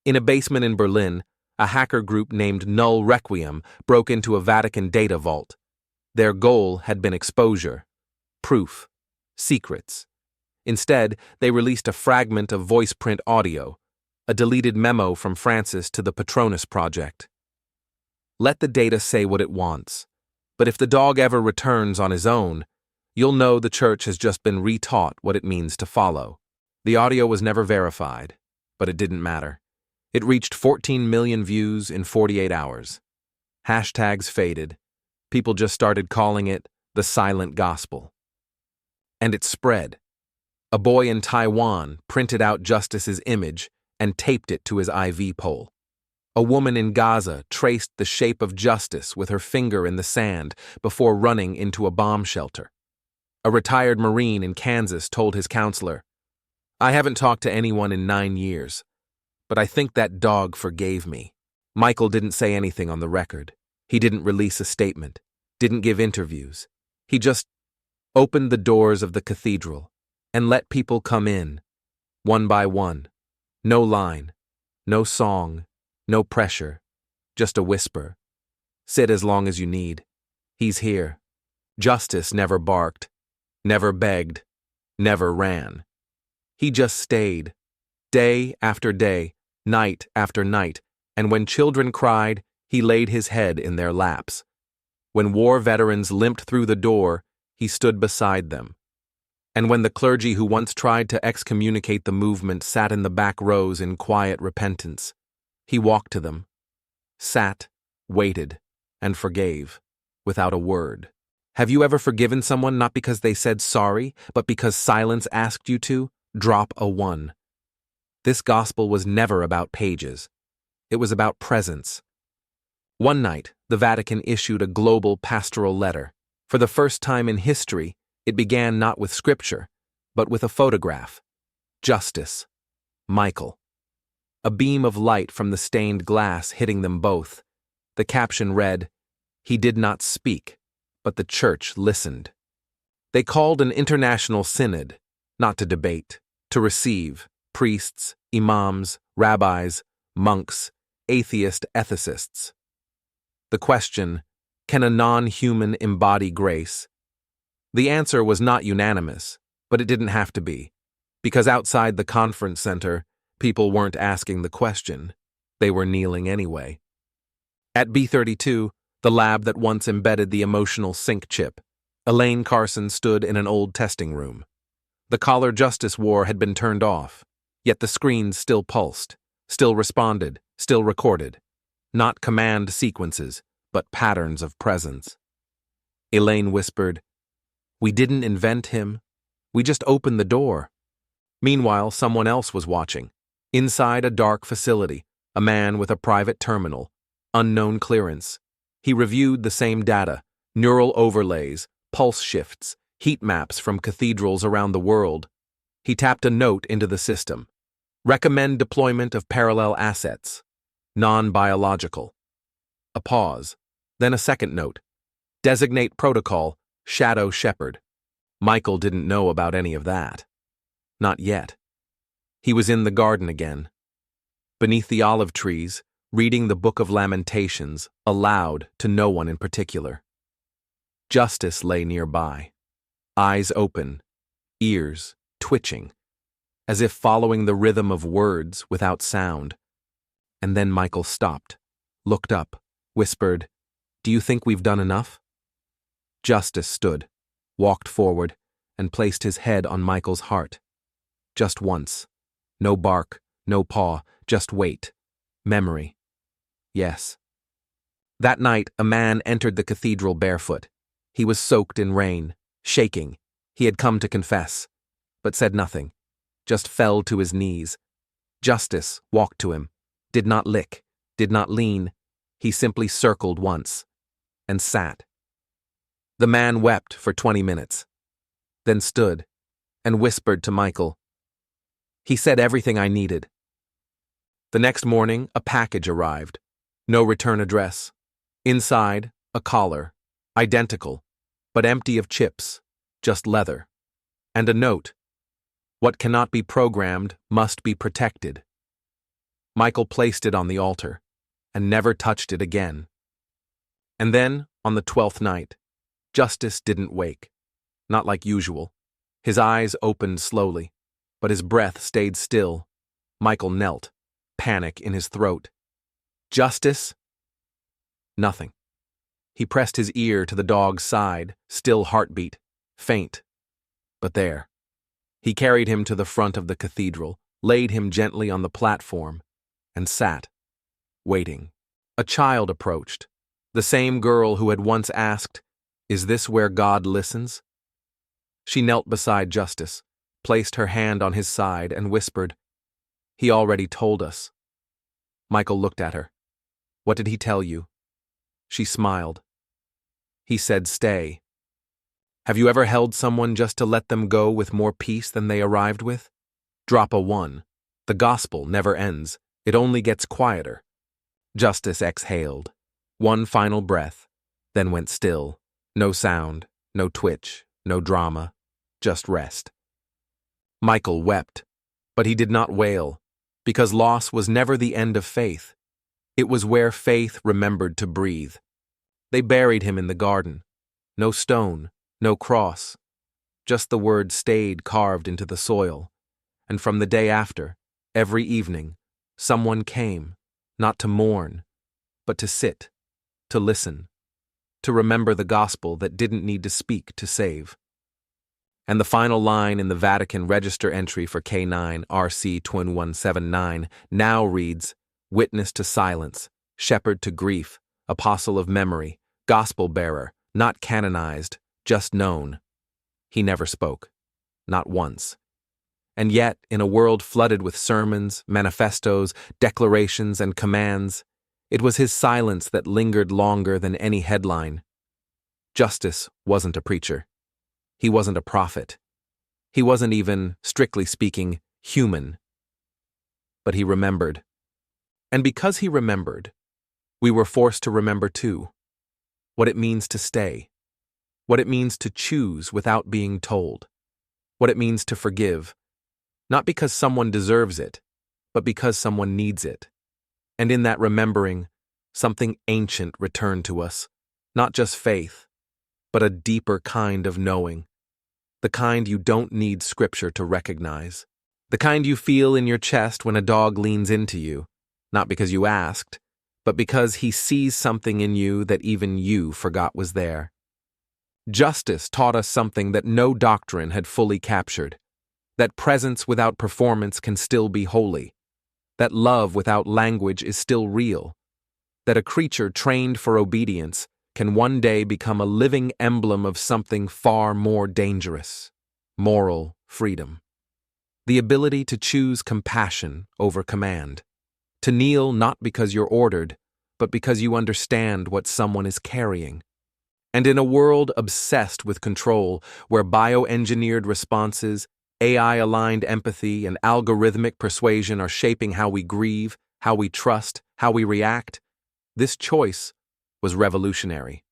In a basement in Berlin, a hacker group named Null Requiem broke into a Vatican data vault. Their goal had been exposure, proof, secrets. Instead, they released a fragment of voice print audio, a deleted memo from Francis to the Patronus Project. Let the data say what it wants, but if the dog ever returns on his own, You'll know the church has just been retaught what it means to follow. The audio was never verified, but it didn't matter. It reached 14 million views in 48 hours. Hashtags faded. People just started calling it the silent gospel. And it spread. A boy in Taiwan printed out Justice's image and taped it to his IV pole. A woman in Gaza traced the shape of Justice with her finger in the sand before running into a bomb shelter. A retired Marine in Kansas told his counselor, "I haven't talked to anyone in 9 years, but I think that dog forgave me." Michael didn't say anything on the record. He didn't release a statement, didn't give interviews. He just opened the doors of the cathedral and let people come in, one by one. No line, no song, no pressure, just a whisper. Sit as long as you need. He's here. Justice never barked, never begged, never ran. He just stayed, day after day, night after night, and when children cried, he laid his head in their laps. When war veterans limped through the door, he stood beside them. And when the clergy who once tried to excommunicate the movement sat in the back rows in quiet repentance, he walked to them, sat, waited, and forgave, without a word. Have you ever forgiven someone not because they said sorry, but because silence asked you to? Drop a 1. This gospel was never about pages. It was about presence. One night, the Vatican issued a global pastoral letter. For the first time in history, it began not with scripture, but with a photograph. Justice. Michael. A beam of light from the stained glass hitting them both. The caption read, "He did not speak, but the church listened." They called an international synod, not to debate, to receive priests, imams, rabbis, monks, atheist ethicists. The question, can a non-human embody grace? The answer was not unanimous, but it didn't have to be, because outside the conference center, people weren't asking the question. They were kneeling anyway. At B32, the lab that once embedded the emotional sync chip, Elaine Carson stood in an old testing room. The collar Justice wore had been turned off, yet the screens still pulsed, still responded, still recorded. Not command sequences, but patterns of presence. Elaine whispered, "We didn't invent him. We just opened the door." Meanwhile, someone else was watching. Inside a dark facility, a man with a private terminal, unknown clearance. He reviewed the same data, neural overlays, pulse shifts, heat maps from cathedrals around the world. He tapped a note into the system. Recommend deployment of parallel assets. Non-biological. A pause. Then a second note. Designate protocol, Shadow Shepherd. Michael didn't know about any of that. Not yet. He was in the garden again. Beneath the olive trees, reading the Book of Lamentations, aloud to no one in particular. Justice lay nearby. Eyes open, ears twitching, as if following the rhythm of words without sound. And then Michael stopped, looked up, whispered, "Do you think we've done enough?" Justice stood, walked forward, and placed his head on Michael's heart. Just once. No bark, no paw, just wait. Memory. Yes. That night, a man entered the cathedral barefoot. He was soaked in rain, shaking. He had come to confess, but said nothing, just fell to his knees. Justice walked to him, did not lick, did not lean. He simply circled once, and sat. The man wept for 20 minutes, then stood, and whispered to Michael. He said everything I needed. The next morning, a package arrived. No return address. Inside, a collar, identical, but empty of chips, just leather. And a note. What cannot be programmed must be protected. Michael placed it on the altar, and never touched it again. And then, on the 12th night, Justice didn't wake. Not like usual. His eyes opened slowly, but his breath stayed still. Michael knelt, panic in his throat. Justice? Nothing. He pressed his ear to the dog's side, still heartbeat. faint, but there. He carried him to the front of the cathedral, laid him gently on the platform, and sat, waiting. A child approached, the same girl who had once asked, "Is this where God listens?" She knelt beside Justice, placed her hand on his side, and whispered, "He already told us." Michael looked at her. "What did he tell you?" She smiled. "He said stay." Have you ever held someone just to let them go with more peace than they arrived with? Drop a 1. The gospel never ends. It only gets quieter. Justice exhaled. One final breath, then went still. No sound, no twitch, no drama, just rest. Michael wept, but he did not wail, because loss was never the end of faith. It was where faith remembered to breathe. They buried him in the garden. No stone, no cross, just the word stayed carved into the soil. And from the day after, every evening, someone came, not to mourn, but to sit, to listen, to remember the gospel that didn't need to speak to save. And the final line in the Vatican register entry for K9 RC 2179 now reads, "Witness to silence, shepherd to grief, apostle of memory, gospel bearer, not canonized, just known." He never spoke, not once. And yet, in a world flooded with sermons, manifestos, declarations, and commands, it was his silence that lingered longer than any headline. Justice wasn't a preacher. He wasn't a prophet. He wasn't even, strictly speaking, human. But he remembered. And because he remembered, we were forced to remember too. What it means to stay. What it means to choose without being told. What it means to forgive. Not because someone deserves it, but because someone needs it. And in that remembering, something ancient returned to us. Not just faith, but a deeper kind of knowing. The kind you don't need scripture to recognize. The kind you feel in your chest when a dog leans into you, not because you asked, but because he sees something in you that even you forgot was there. Justice taught us something that no doctrine had fully captured. That presence without performance can still be holy. That love without language is still real. That a creature trained for obedience can one day become a living emblem of something far more dangerous: moral freedom. The ability to choose compassion over command. To kneel not because you're ordered, but because you understand what someone is carrying. And in a world obsessed with control, where bioengineered responses, AI-aligned empathy, and algorithmic persuasion are shaping how we grieve, how we trust, how we react, this choice was revolutionary.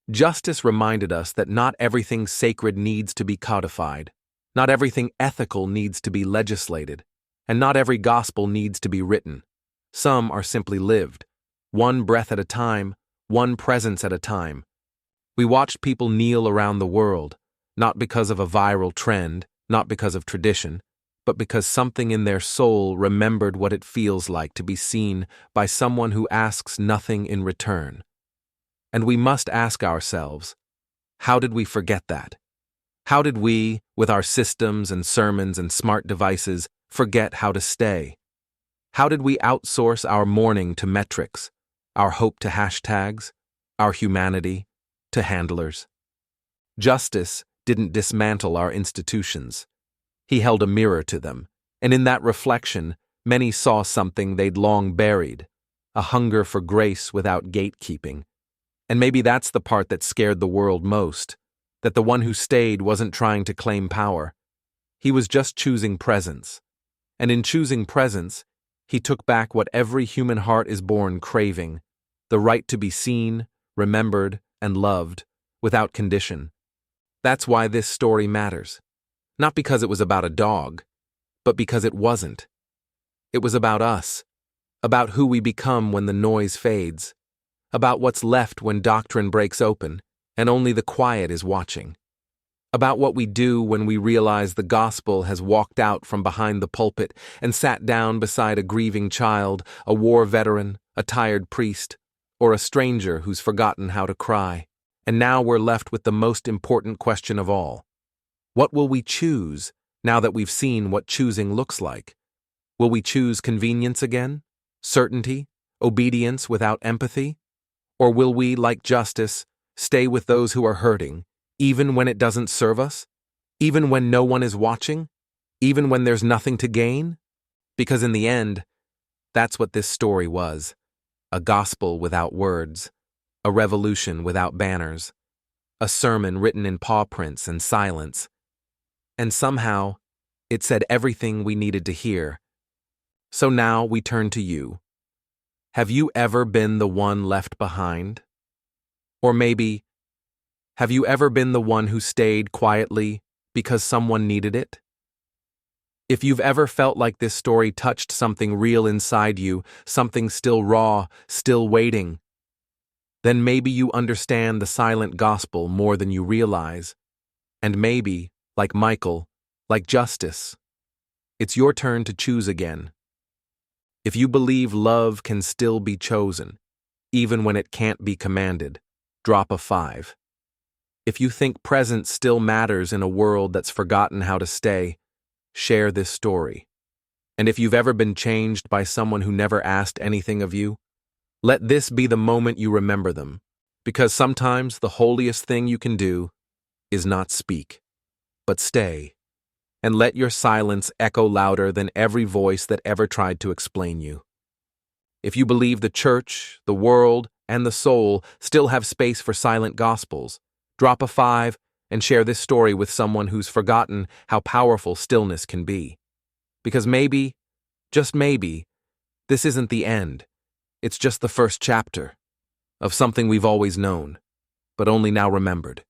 Justice reminded us that not everything sacred needs to be codified, not everything ethical needs to be legislated, and not every gospel needs to be written. Some are simply lived, one breath at a time, one presence at a time. We watched people kneel around the world, not because of a viral trend, not because of tradition, but because something in their soul remembered what it feels like to be seen by someone who asks nothing in return. And we must ask ourselves, how did we forget that? How did we, with our systems and sermons and smart devices, forget how to stay? How did we outsource our mourning to metrics, our hope to hashtags, our humanity to handlers? Justice didn't dismantle our institutions. He held a mirror to them, and in that reflection, many saw something they'd long buried, a hunger for grace without gatekeeping. And maybe that's the part that scared the world most, that the one who stayed wasn't trying to claim power. He was just choosing presence. And in choosing presence, he took back what every human heart is born craving, the right to be seen, remembered, and loved, without condition. That's why this story matters. Not because it was about a dog, but because it wasn't. It was about us, about who we become when the noise fades, about what's left when doctrine breaks open and only the quiet is watching, about what we do when we realize the gospel has walked out from behind the pulpit and sat down beside a grieving child, a war veteran, a tired priest, or a stranger who's forgotten how to cry. And now we're left with the most important question of all. What will we choose now that we've seen what choosing looks like? Will we choose convenience again? Certainty? Obedience without empathy? Or will we, like justice, stay with those who are hurting, even when it doesn't serve us? Even when no one is watching? Even when there's nothing to gain? Because in the end, that's what this story was. A gospel without words. A revolution without banners. A sermon written in paw prints and silence. And somehow, it said everything we needed to hear. So now we turn to you. Have you ever been the one left behind? Or maybe, have you ever been the one who stayed quietly because someone needed it? If you've ever felt like this story touched something real inside you, something still raw, still waiting, then maybe you understand the silent gospel more than you realize. And maybe, like Michael, like justice, it's your turn to choose again. If you believe love can still be chosen, even when it can't be commanded, drop a 5. If you think presence still matters in a world that's forgotten how to stay, share this story. And if you've ever been changed by someone who never asked anything of you, let this be the moment you remember them, because sometimes the holiest thing you can do is not speak, but stay, and let your silence echo louder than every voice that ever tried to explain you. If you believe the church, the world, and the soul still have space for silent gospels, drop a 5 and share this story with someone who's forgotten how powerful stillness can be. Because maybe, just maybe, this isn't the end. It's just the first chapter of something we've always known, but only now remembered.